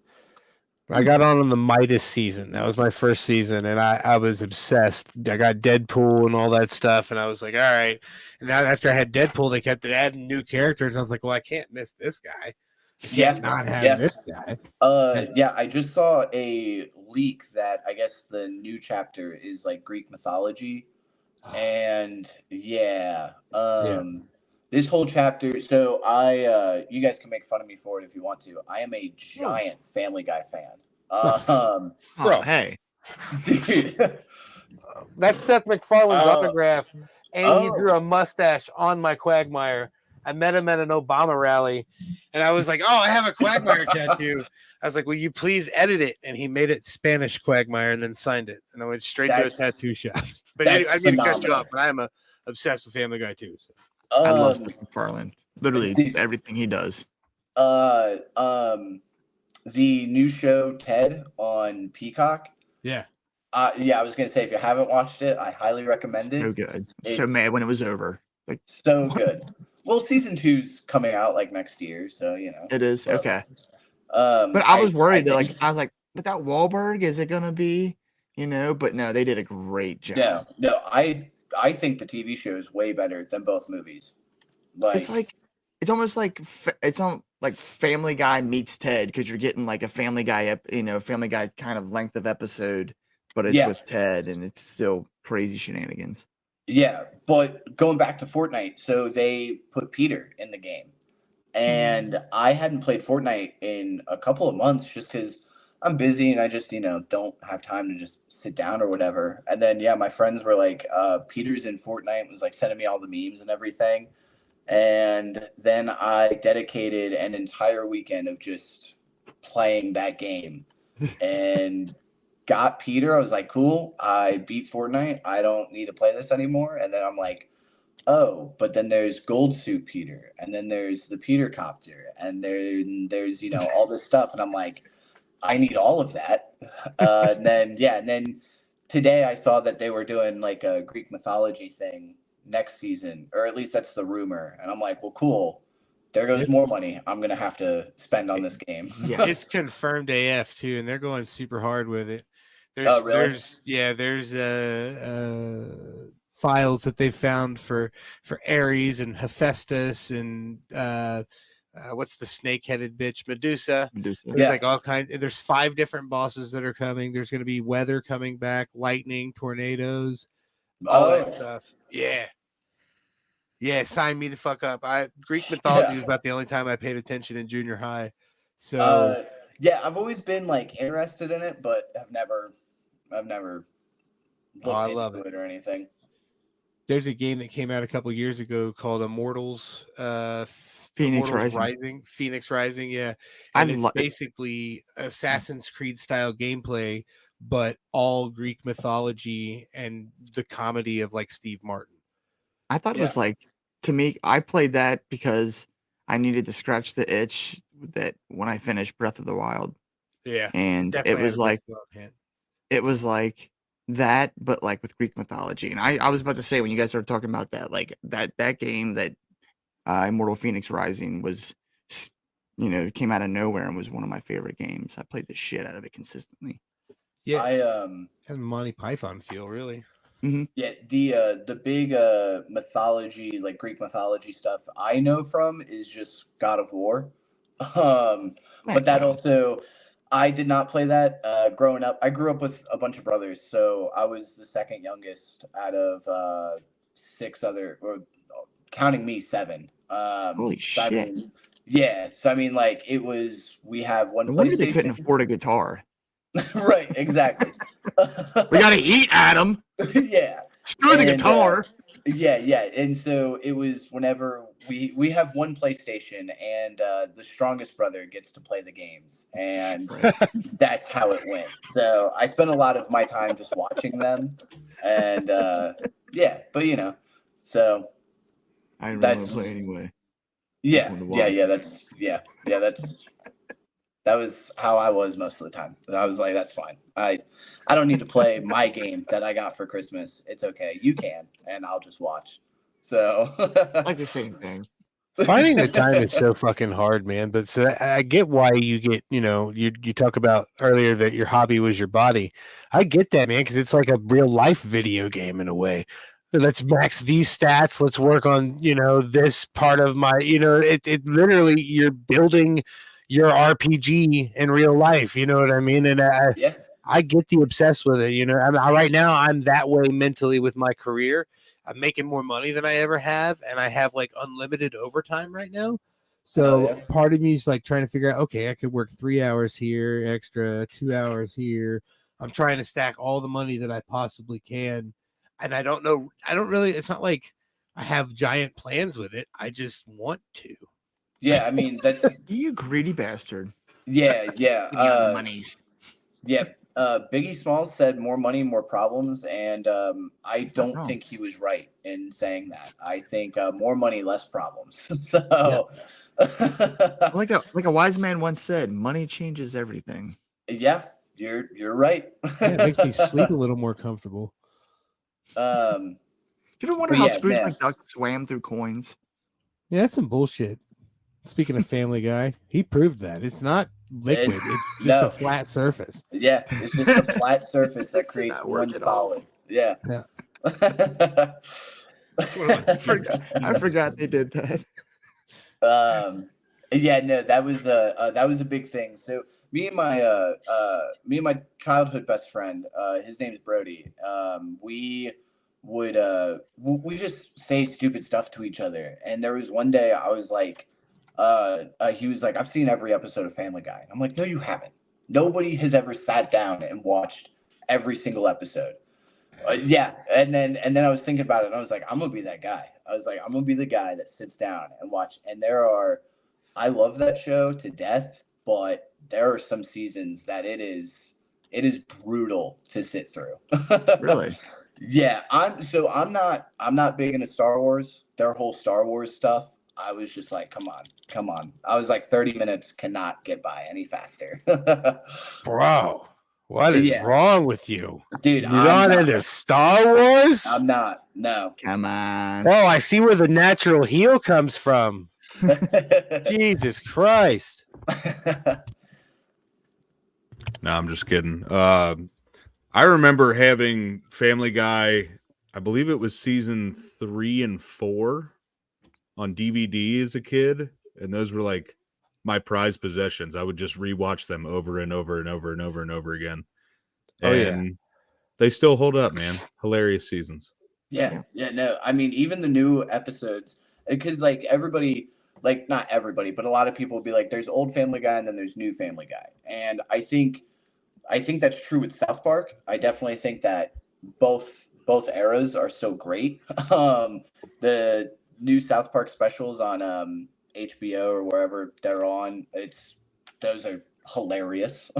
I got on the Midas season. That was my first season, and I was obsessed. I got Deadpool and all that stuff, and I was like, all right. And now after I had Deadpool, they kept adding new characters. I was like, well, I can't miss this guy. Not have this guy. I just saw a leak that I guess the new chapter is like Greek mythology. And this whole chapter, so you guys can make fun of me for it if you want to. I am a giant Family Guy fan. Bro, hey. Dude. That's Seth MacFarlane's autograph, and he drew a mustache on my Quagmire. I met him at an Obama rally, and I was like, oh, I have a Quagmire tattoo. I was like, will you please edit it? And he made it Spanish Quagmire and then signed it. And I went straight to a tattoo shop. But anyway, I mean to cut you off, but I'm obsessed with Family Guy too. So. I love Seth MacFarlane. Literally everything he does. The new show Ted on Peacock. Yeah. I was gonna say if you haven't watched it, I highly recommend it. So good. So mad when it was over. Like so good. Well, season 2's coming out like next year, so you know. It is okay. But I was worried. I was like, without Wahlberg, is it gonna be? But no, they did a great job. No, I think the TV show is way better than both movies. It's almost like Family Guy meets Ted because you're getting like a Family Guy, Family Guy kind of length of episode, but it's with Ted and it's still crazy shenanigans. Yeah, but going back to Fortnite, so they put Peter in the game, and I hadn't played Fortnite in a couple of months just because I'm busy and I just, don't have time to just sit down or whatever. And then, my friends were like, Peter's in Fortnite, was like sending me all the memes and everything. And then I dedicated an entire weekend of just playing that game. and got Peter. I was like, cool. I beat Fortnite. I don't need to play this anymore. And then I'm like, oh, but then there's Gold Suit Peter, and then there's the Peter Copter, and there's all this stuff. And I'm like, I need all of that. And then today I saw that they were doing like a Greek mythology thing next season, or at least that's the rumor. And I'm like, well, cool. There goes more money I'm gonna have to spend on this game. Yeah. It's confirmed AF too, and they're going super hard with it. Really? There's files that they found for Ares and Hephaestus and what's the snake-headed bitch, Medusa. There's like all kinds. There's 5 different bosses that are coming. There's going to be weather coming back, lightning, tornadoes, all that stuff. Yeah, sign me the fuck up. Greek mythology was about the only time I paid attention in junior high. So I've always been like interested in it, but I've never looked into it or anything. There's a game that came out a couple years ago called Immortals, Phoenix Rising, yeah. And it's basically Assassin's Creed style gameplay, but all Greek mythology and the comedy of like Steve Martin. I thought it was like, to me, I played that because I needed to scratch the itch that when I finished Breath of the Wild. Yeah. And it was like that, but like with Greek mythology. And I was about to say, when you guys started talking about that, like that game, that Immortal Phoenix Rising was, came out of nowhere and was one of my favorite games. I played the shit out of it consistently. Yeah. Has Monty Python feel, really. Mm-hmm. Yeah, the big mythology, like Greek mythology stuff I know from is just God of War. But that also, I did not play that growing up. I grew up with a bunch of brothers, so I was the second youngest out of 6 other, or counting me, 7. Holy shit! So I mean, like it was. We have one. No wonder they couldn't afford a guitar. Right, exactly. We gotta eat, Adam. Yeah. Screw the guitar. And so it was whenever we have one PlayStation, and the strongest brother gets to play the games, and that's how it went. So I spent a lot of my time just watching them, and but so I didn't want to play anyway. That was how I was most of the time. I was like, that's fine. I don't need to play my game that I got for Christmas. It's okay. You can, and I'll just watch. So like the same thing. Finding the time is so fucking hard, man. But so I get why you get, you talk about earlier that your hobby was your body. I get that, man, because it's like a real life video game in a way. Let's max these stats. Let's work on, this part of my, it literally, you're building your RPG in real life, you know what I mean? And I get the obsessed with it, right now I'm that way mentally with my career. I'm making more money than I ever have, and I have like unlimited overtime right now. So part of me is like trying to figure out, okay, I could work 3 hours here, extra 2 hours here. I'm trying to stack all the money that I possibly can. And I don't know, it's not like I have giant plans with it. I just want to. Yeah, I mean, that's you greedy bastard. Yeah. The monies. Yeah. Biggie Smalls said more money, more problems, and I don't think he was right in saying that. I think more money, less problems. So, like a wise man once said, money changes everything. Yeah, you're right. It makes me sleep a little more comfortable. Do you ever wonder how Scrooge McDuck swam through coins? Yeah, that's some bullshit. Speaking of Family Guy, he proved that it's not liquid; it's just a flat surface. Yeah, it's just a flat surface that creates one solid. Yeah. I forgot they did that. That was a big thing. So me and my childhood best friend, his name's Brody. We just say stupid stuff to each other. And there was one day I was like, he was like, I've seen every episode of Family Guy. And I'm like, no, you haven't. Nobody has ever sat down and watched every single episode. And then I was thinking about it, and I was like, I'm gonna be that guy. I was like, I'm gonna be the guy that sits down and watch. And I love that show to death, but there are some seasons that it is brutal to sit through. Really? Yeah, I'm not big into Star Wars. Their whole Star Wars stuff, I was just like, come on. I was like 30 minutes cannot get by any faster. Bro, what is Yeah. wrong with you? Dude, You're not into Star Wars? I'm not. No. Come on. Oh, I see where the natural heel comes from. Jesus Christ. No, I'm just kidding. I remember having Family Guy, I believe it was season 3 and 4 on DVD as a kid, and those were like my prized possessions. I would just rewatch them over and over and over and over and over again. Oh, and yeah. They still hold up, man. Hilarious seasons. Yeah, no. I mean, even the new episodes, because like everybody, like not everybody, but a lot of people will be like, there's old Family Guy and then there's new Family Guy. And I think that's true with South Park. I definitely think that both eras are still great. The new South Park specials on HBO or wherever they're on, those are hilarious.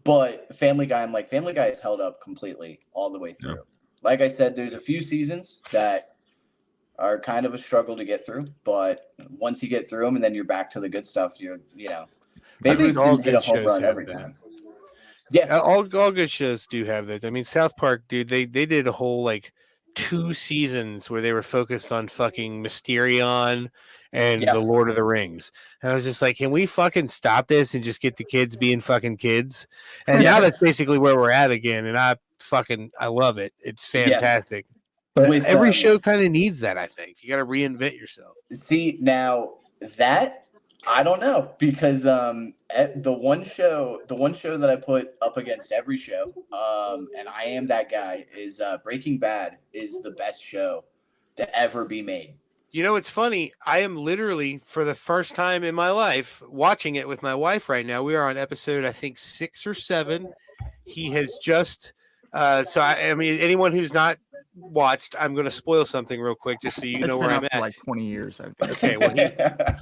But Family Guy, I'm like, Family Guy is held up completely all the way through. Yeah. Like I said, there's a few seasons that are kind of a struggle to get through, but once you get through them and then you're back to the good stuff, Babe all didn't hit a good home shows run have every that. time. Yeah, All good shows do have that. I mean, South Park, dude, they did a whole like 2 seasons where they were focused on fucking Mysterion and Yeah. the Lord of the Rings. And I was just like, can we fucking stop this and just get the kids being fucking kids? And now that's basically where we're at again. And I love it. It's fantastic. But With, every show kind of needs that, I think. You got to reinvent yourself. See, now that I don't know, because the one show that I put up against every show, and I am that guy, is Breaking Bad is the best show to ever be made. You know, it's funny. I am literally, for the first time in my life, watching it with my wife right now. We are on episode, I think, 6 or 7. He has just, I mean, anyone who's not watched, I'm going to spoil something real quick just so you know where I'm at. For like 20 years, I think. Okay, well,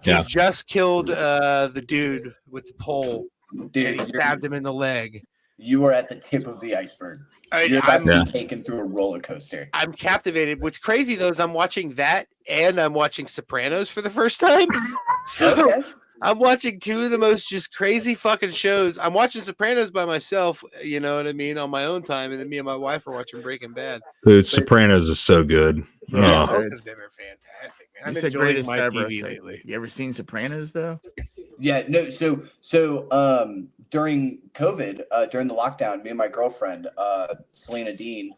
he just killed the dude with the pole, Dude, and he stabbed him in the leg. You are at the tip of the iceberg. You're about to be taken through a roller coaster. I'm captivated. What's crazy, though, is I'm watching that and I'm watching Sopranos for the first time. So Okay. I'm watching 2 of the most just crazy fucking shows. I'm watching Sopranos by myself, you know what I mean, on my own time, and then me and my wife are watching Breaking Bad. Dude, Sopranos is so good. Yeah, Oh. both of them are fantastic, man. You I'm said enjoying greatest my ever. TV So lately. you ever seen Sopranos though? Yeah, no. So during COVID, during the lockdown, me and my girlfriend, Selena Dean,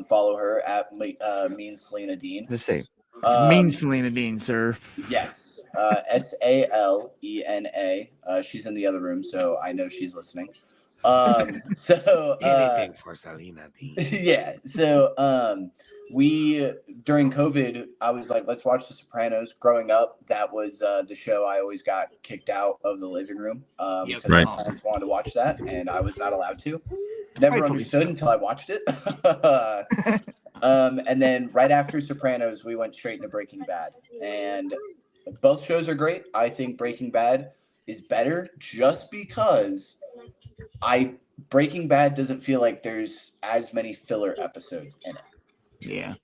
follow her at Mean Selena Dean. Just say it's Mean Selena Dean, sir. Yes. Salena. She's in the other room, so I know she's listening. So Anything for Selena Dean. yeah. So we during COVID, I was like, let's watch The Sopranos. Growing up, that was the show I always got kicked out of the living room because Right. my parents wanted to watch that, and I was not allowed to. Never Rightfully understood so. until I watched it. And then right after Sopranos, we went straight into Breaking Bad, and both shows are great. I think Breaking Bad is better just because Breaking Bad doesn't feel like there's as many filler episodes in it. Yeah.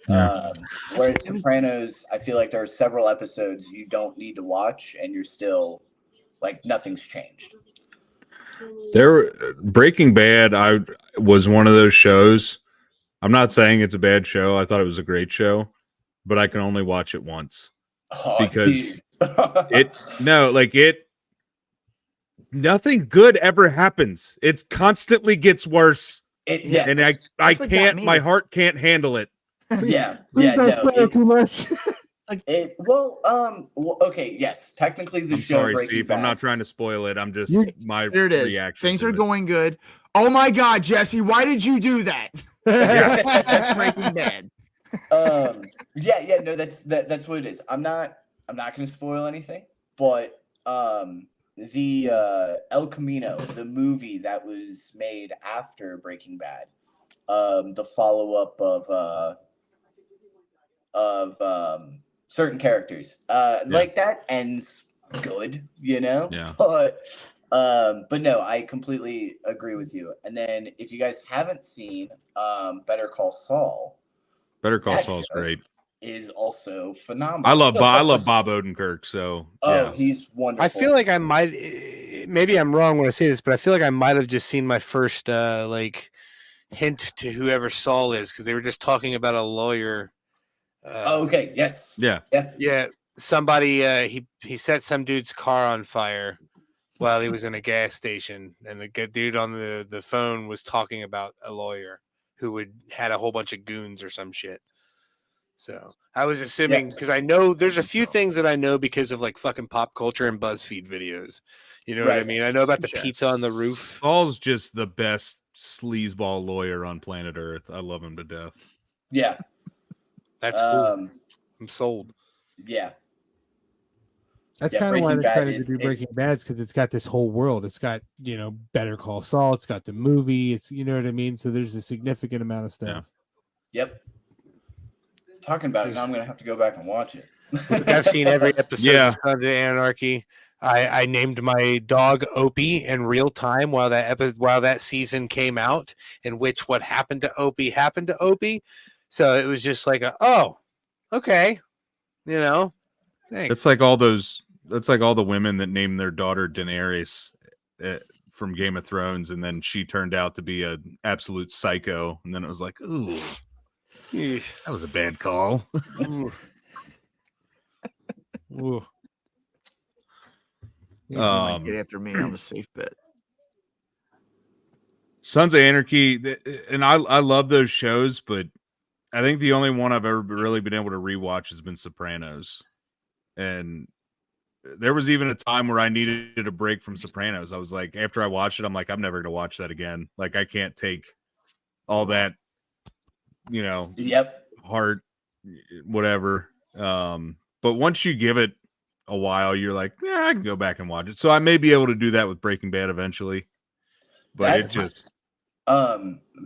Whereas Sopranos, I feel like there are several episodes you don't need to watch, and you're still like nothing's changed. Breaking Bad, I was one of those shows. I'm not saying it's a bad show. I thought it was a great show, but I can only watch it once because nothing good ever happens. It constantly gets worse. And I can't, my heart can't handle it. Too much. Okay, yes. Technically, the I'm show. sorry, Breaking Steve. Bad, I'm not trying to spoil it. I'm just There it is. reaction. Things to are it. going good. Oh my God, Jesse, why did you do that? That's Breaking Bad. No, that's what it is. I'm not going to spoil anything, but the El Camino, the movie that was made after Breaking Bad, the follow up of certain characters, like that ends good, you know. Yeah. But no, I completely agree with you. And then if you guys haven't seen Better Call Saul, Better Call that Saul's show great. is also I phenomenal. love Bob Odenkirk. So Oh, yeah, he's wonderful. I feel like I might, maybe I'm wrong when I say this, but I feel like I might have just seen my first like hint to whoever Saul is because they were just talking about a lawyer. Okay. Yes. yeah. Yeah, somebody he set some dude's car on fire while he was in a gas station, and the dude on the phone was talking about a lawyer who had a whole bunch of goons or some shit. So I was assuming because I know there's a few things that I know because of like fucking pop culture and BuzzFeed videos. You know what I Right. mean? I know about the Yes. pizza on the roof. Saul's just the best sleazeball lawyer on planet Earth. I love him to death. Yeah. That's cool. I'm sold. Yeah. That's Yeah, kind of why Breaking they're Bad trying to is- do it's- Breaking Bad because it's got this whole world. It's got, you know, Better Call Saul. It's got the movie. It's, you know what I mean? So there's a significant amount of stuff. Yep. Talking about it now, I'm gonna have to go back and watch it. Look, I've seen every episode Yeah. of Sons of Anarchy. I named my dog Opie in real time while that season came out, in which what happened to Opie happened to Opie. So it was just like, okay, you know, thanks. That's like all those. That's like all the women that named their daughter Daenerys from Game of Thrones, and then she turned out to be an absolute psycho, and then it was like, ooh, that was a bad call. Ooh. Ooh. He's might get after me. I'm a safe bet. Sons of Anarchy, and I love those shows, but I think the only one I've ever really been able to rewatch has been Sopranos. And there was even a time where I needed a break from Sopranos. I was like, after I watched it, I'm like, I'm never going to watch that again. Like, I can't take all that, you know, Yep. heart, whatever. But once you give it a while, you're like, yeah, I can go back and watch it. So I may be able to do that with Breaking Bad eventually. But That's- it just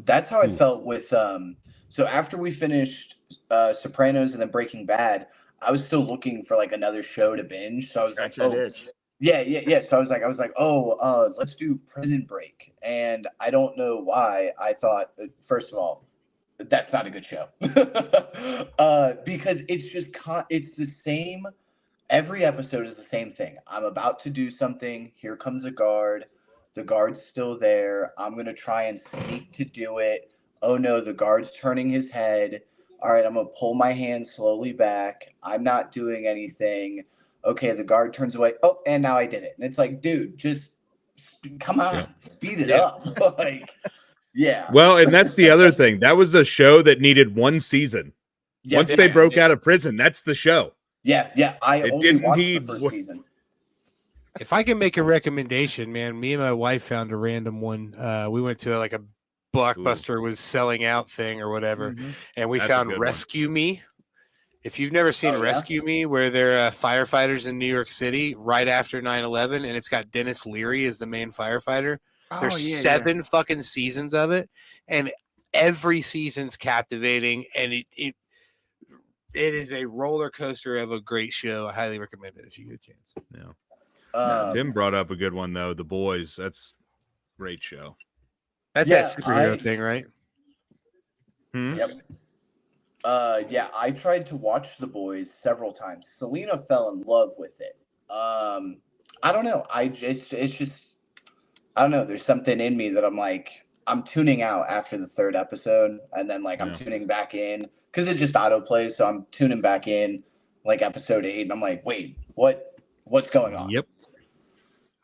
that's how I felt with so after we finished Sopranos and then Breaking Bad, I was still looking for like another show to binge. So I was Scratch like, that oh, itch. yeah. So I was like, let's do Prison Break. And I don't know why I thought, first of all, that's not a good show. Because it's just it's the same. Every episode is the same thing. I'm about to do something. Here comes a guard. The guard's still there. I'm going to try and sneak to do it. Oh no, the guard's turning his head. All right, I'm going to pull my hand slowly back. I'm not doing anything. Okay, the guard turns away. Oh, and now I did it. And it's like, dude, just come on, speed it up. Like, yeah. well, and that's the other thing. That was a show that needed one season. Yes, Once they broke out of prison, that's the show. Yeah. I It only didn't watched need- the first season. If I can make a recommendation, man, me and my wife found a random one. We went to like a Blockbuster was selling out thing or whatever, and we That's a found good one. Rescue Me. If you've never seen Oh, yeah? Rescue Me, where they're firefighters in New York City right after 9/11, and it's got Dennis Leary as the main firefighter. There's 7 fucking seasons of it, and every season's captivating, and it is a roller coaster of a great show. I highly recommend it if you get a chance. Yeah. Tim brought up a good one though. The Boys. That's a great show. That's that superhero thing, right? Yep. I tried to watch The Boys several times. Selena fell in love with it. I don't know. It's just I don't know. There's something in me that I'm like, I'm tuning out after the 3rd episode, and then like I'm tuning back in because it just auto plays. So I'm tuning back in like episode 8, and I'm like, wait, what's going on? Yep.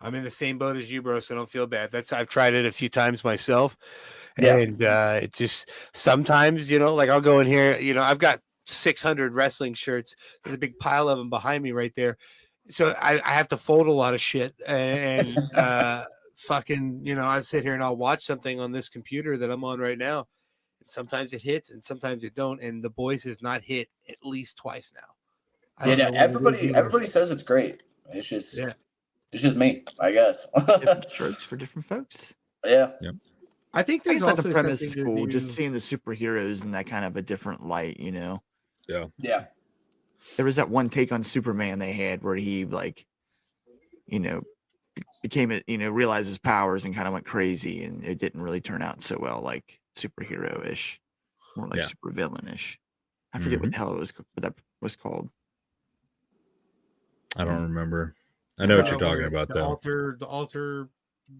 I'm in the same boat as you, bro, so don't feel bad. I've tried it a few times myself. Yeah. And it just sometimes, you know, like I'll go in here, you know, I've got 600 wrestling shirts. There's a big pile of them behind me right there. So I have to fold a lot of shit and fucking, you know, I sit here and I'll watch something on this computer that I'm on right now. And sometimes it hits and sometimes it don't. And The Boys has not hit at least twice now. Everybody says it's great. It's just it's just me, I guess. Different strokes for different folks. Yeah. Yep. I think I there's guess like also the premise is something to cool. do- Just seeing the superheroes in that kind of a different light, you know. Yeah. There was that one take on Superman they had where he like you know, became it, realized his powers and kind of went crazy, and it didn't really turn out so well, like superhero-ish, more like super villain-ish. I forget what the hell what that was called. I don't remember. I know what you're talking about, though. The alter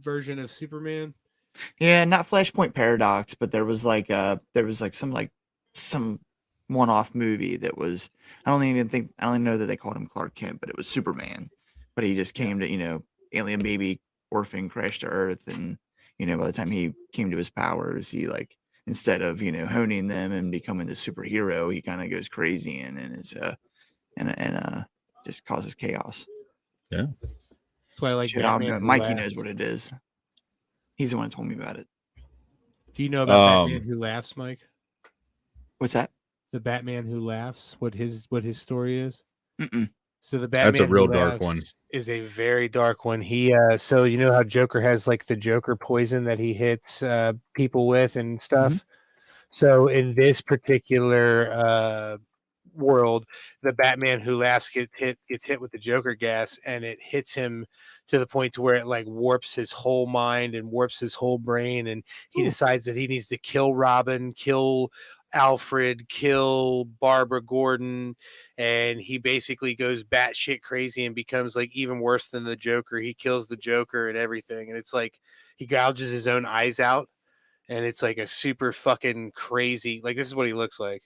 version of Superman. Yeah, not Flashpoint Paradox, but there was some one-off movie that was, I don't even know that they called him Clark Kent, but it was Superman. But he just came to, alien baby orphan crashed to Earth, and by the time he came to his powers, he instead of honing them and becoming the superhero, he kind of goes crazy and is and just causes chaos. Yeah, that's why I like Batman. Mikey knows what it is. He's the one who told me about it. Do you know about Batman Who Laughs, Mike? What's that? The Batman Who Laughs. What his story is? Mm-mm. So the Batman that's a real Who dark Laughs one. Is a very dark one. He so you know how Joker has the Joker poison that he hits people with and stuff. Mm-hmm. So in this particular world, the Batman Who Laughs gets hit with the Joker gas, and it hits him to the point to where it warps his whole mind and warps his whole brain, and he decides that he needs to kill Robin, kill Alfred, kill Barbara Gordon, and he basically goes batshit crazy and becomes even worse than the Joker. He kills the Joker and everything, and it's he gouges his own eyes out, and it's a super fucking crazy. This is what he looks like.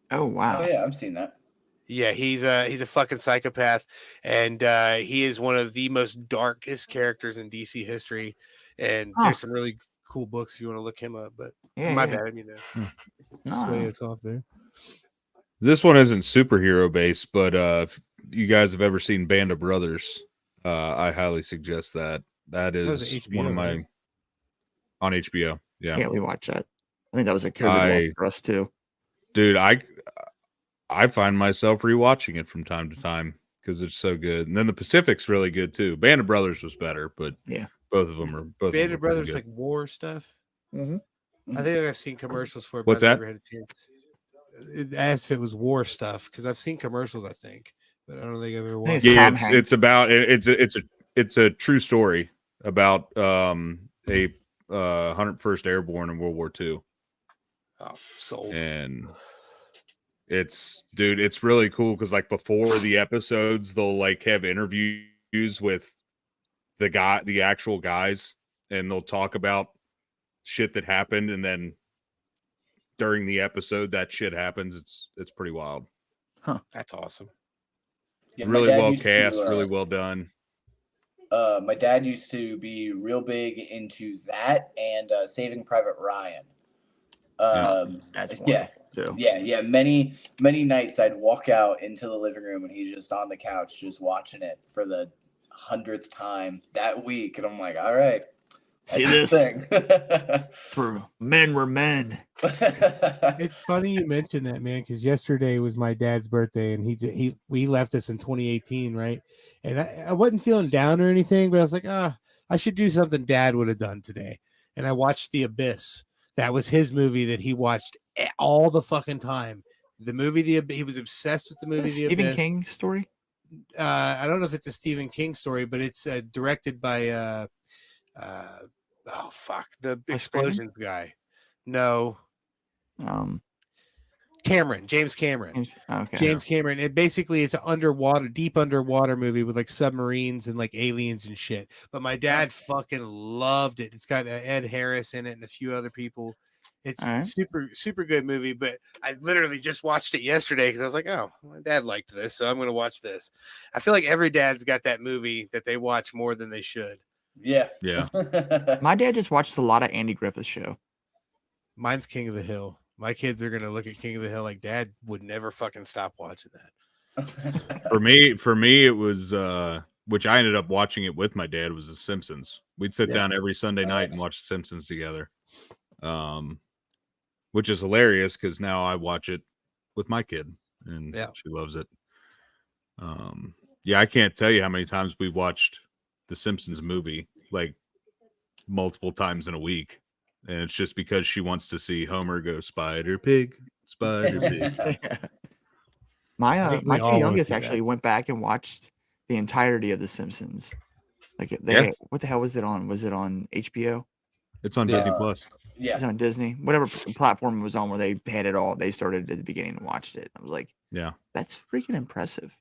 Oh wow! Oh yeah, I've seen that. Yeah, he's a fucking psychopath, and he is one of the most darkest characters in DC history. And there's some really cool books if you want to look him up. But my bad, sway us off there. This one isn't superhero based, but if you guys have ever seen Band of Brothers, I highly suggest that. That is HBO, one of my right? on HBO. Yeah, we watched that. I think that was a COVID one for us too. Dude, I find myself rewatching it from time to time because it's so good. And then the Pacific's really good too. Band of Brothers was better, but both of them are both. Band of Brothers war stuff. Mm-hmm. I think I've seen commercials for it. What's that? I've never had a chance. It asked if it was war stuff because I've seen commercials. I think, but I don't think I've ever watched. Yeah, it's about it's a true story about a 101st Airborne in World War II. Oh, sold. And it's really cool because before the episodes they'll have interviews with the actual guys, and they'll talk about shit that happened, and then during the episode that shit happens. It's pretty wild. Huh. That's awesome. Yeah, really well cast, really well done. My dad used to be real big into that and Saving Private Ryan. That's too. Yeah. Many nights I'd walk out into the living room and he's just on the couch just watching it for the 100th time that week, and I'm like, all right, see this? Men were men. It's funny you mentioned that, man, because yesterday was my dad's birthday, and he left us in 2018, right? And I wasn't feeling down or anything, but I was like, I should do something Dad would have done today. And I watched The Abyss. That was his movie that he watched all the fucking time. The movie he was obsessed with the movie. The Stephen King story. I don't know if it's a Stephen King story, but it's directed by the explosions guy. No. James Cameron. Okay. James Cameron. It's an deep underwater movie with submarines and aliens and shit. But my dad fucking loved it. It's got Ed Harris in it and a few other people. It's super, super good movie. But I literally just watched it yesterday because I was like, oh, my dad liked this, so I'm going to watch this. I feel like every dad's got that movie that they watch more than they should. Yeah. My dad just watched a lot of Andy Griffith's show. Mine's King of the Hill. My kids are gonna look at King of the Hill like Dad would never fucking stop watching that. For me, it was which I ended up watching it with my dad, was The Simpsons. We'd sit down every Sunday night and watch The Simpsons together, which is hilarious because now I watch it with my kid and she loves it. I can't tell you how many times we've watched The Simpsons movie multiple times in a week. And it's just because she wants to see Homer go Spider Pig. My two youngest actually went back and watched the entirety of The Simpsons. Like Yeah. what the hell was it on? Was it on HBO? It's on Yeah. Disney Plus. Yeah. It's on Disney. Whatever platform it was on where they had it all. They started at the beginning and watched it. I was like, Yeah. that's freaking impressive.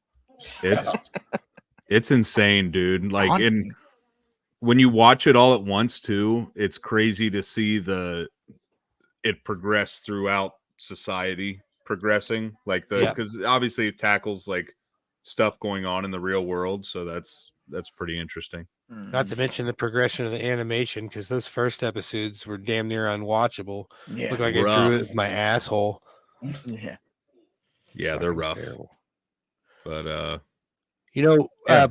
It's insane, dude. Like Daunting. when you watch it all at once too, it's crazy to see it progress throughout society, progressing like because obviously it tackles like stuff going on in the real world, so that's pretty interesting. Not to mention the progression of the animation, because those first episodes were damn near unwatchable. Yeah. Look like I drew it with my asshole. Yeah. Yeah, they're Fucking rough. terrible. But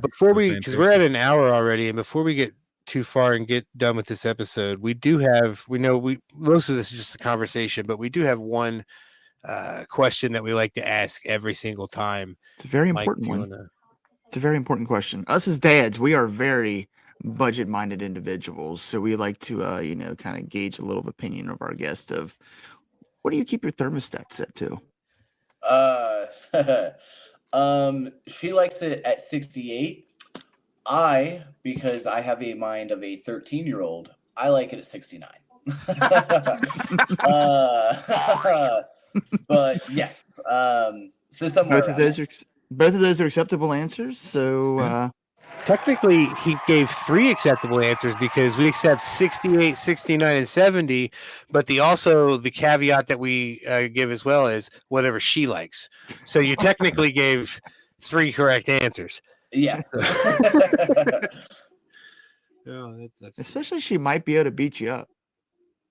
Before they're because we're at an hour already, and before we get too far and get done with this episode, we most of this is just a conversation, but we do have one question that we like to ask every single time. It's a very Mike, important do you one. wanna- It's a very important question. Us as dads, we are very budget-minded individuals, so we like to, kind of gauge a little opinion of our guest of what do you keep your thermostat set to? She likes it at 68. Because I have a mind of a 13-year-old, I like it at 69. But yes, so somewhere Both of those are acceptable answers. So Technically, he gave 3 acceptable answers because we accept 68, 69, and 70. But the caveat that we give as well is whatever she likes. So you technically gave 3 correct answers. Yeah. That's especially she might be able to beat you up.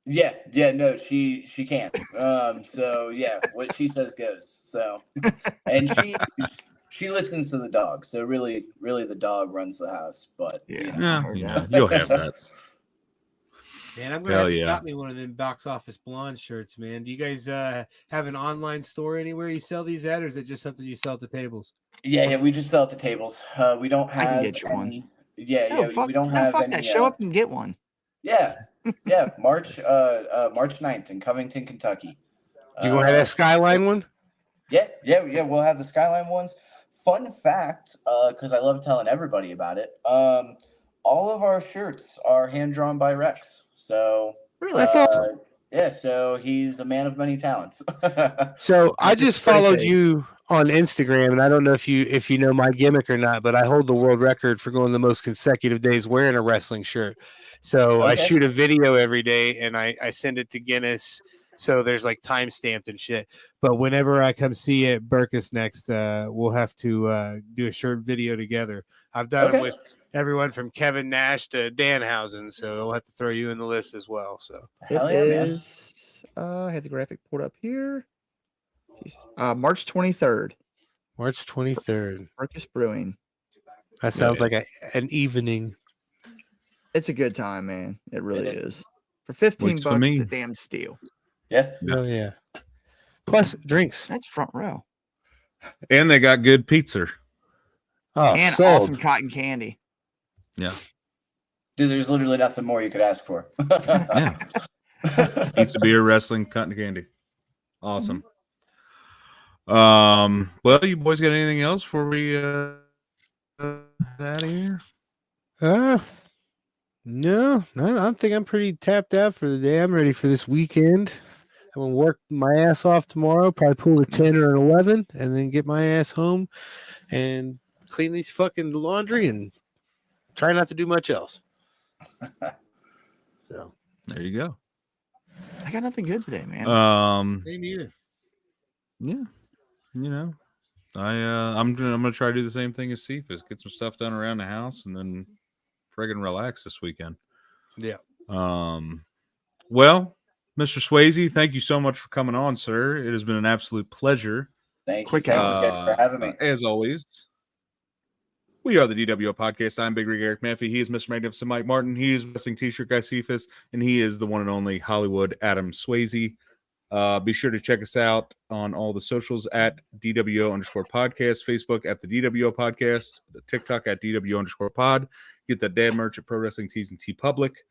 Yeah, no, she can. So yeah, what she says goes. So, and she listens to the dog. So really the dog runs the house. But yeah, you'll have that. Man, I'm gonna have to got me one of them box office blonde shirts, man. Do you guys have an online store anywhere you sell these at, or is it just something you sell at the tables? Yeah, we just sell at the tables. We don't have. I can get you one. Yeah, fuck, we don't no, have fuck any. That. Show up and get one. Yeah, March 9th in Covington, Kentucky. You gonna have that Skyline one? Yeah. We'll have the Skyline ones. Fun fact, because I love telling everybody about it. All of our shirts are hand drawn by Rex. So really, that's awesome. Yeah, so he's a man of many talents. So I just followed you on Instagram, and I don't know if you know my gimmick or not, but I hold the world record for going the most consecutive days wearing a wrestling shirt. So I shoot a video every day, and I send it to Guinness. So there's like time stamped and shit. But whenever I come see you at Burkus next, we'll have to do a shirt video together. I've done them with everyone from Kevin Nash to Danhausen, so I'll have to throw you in the list as well. So hell yeah, man. I have the graphic pulled up here. March 23rd. March 23rd. Burkus Brewing. That sounds like an evening. It's a good time, man. It really is. For $15, it's a damn steal. Yeah. Oh yeah. Plus drinks. That's front row. And they got good pizza. Oh, and sold. awesome cotton candy. Yeah. Dude, there's literally nothing more you could ask for. Yeah. Pizza, beer, wrestling, cotton candy. Awesome. Well, you boys got anything else before we get out of here? No, I think I'm pretty tapped out for the day. I'm ready for this weekend. I'm gonna work my ass off tomorrow, probably pull a 10 or an 11, and then get my ass home and clean these fucking laundry and try not to do much else. So there you go. I got nothing good today, man. Me neither. Yeah. You know, I'm gonna try to do the same thing as Cephas, get some stuff done around the house, and then friggin' relax this weekend. Yeah. Well, Mr. Swayze, thank you so much for coming on, sir. It has been an absolute pleasure. Thank you for having me. As always, we are the DWO Podcast. I'm Big Rig Eric Manfey. He is Mr. Magnificent Mike Martin. He is Wrestling T-shirt guy Cephas, and he is the one and only Hollywood Adam Swayze. Be sure to check us out on all the socials at DWO_podcast, Facebook at the DWO Podcast, TikTok at DWO_pod. Get that dad merch at Pro Wrestling Tees and T Public.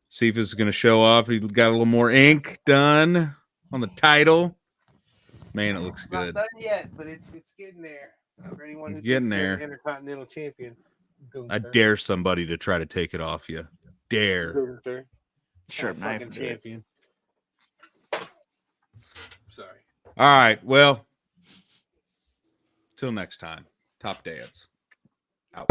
Cephas is going to show off. He got a little more ink done on the title. Man, it looks good. Not done yet, but it's getting there. For anyone who Getting thinks they're there. the Intercontinental Champion. I dare somebody to try to take it off you. Dare. Sure, knife fucking will do it. champion. Sorry. All right. Well, till next time. Top Dads. Out.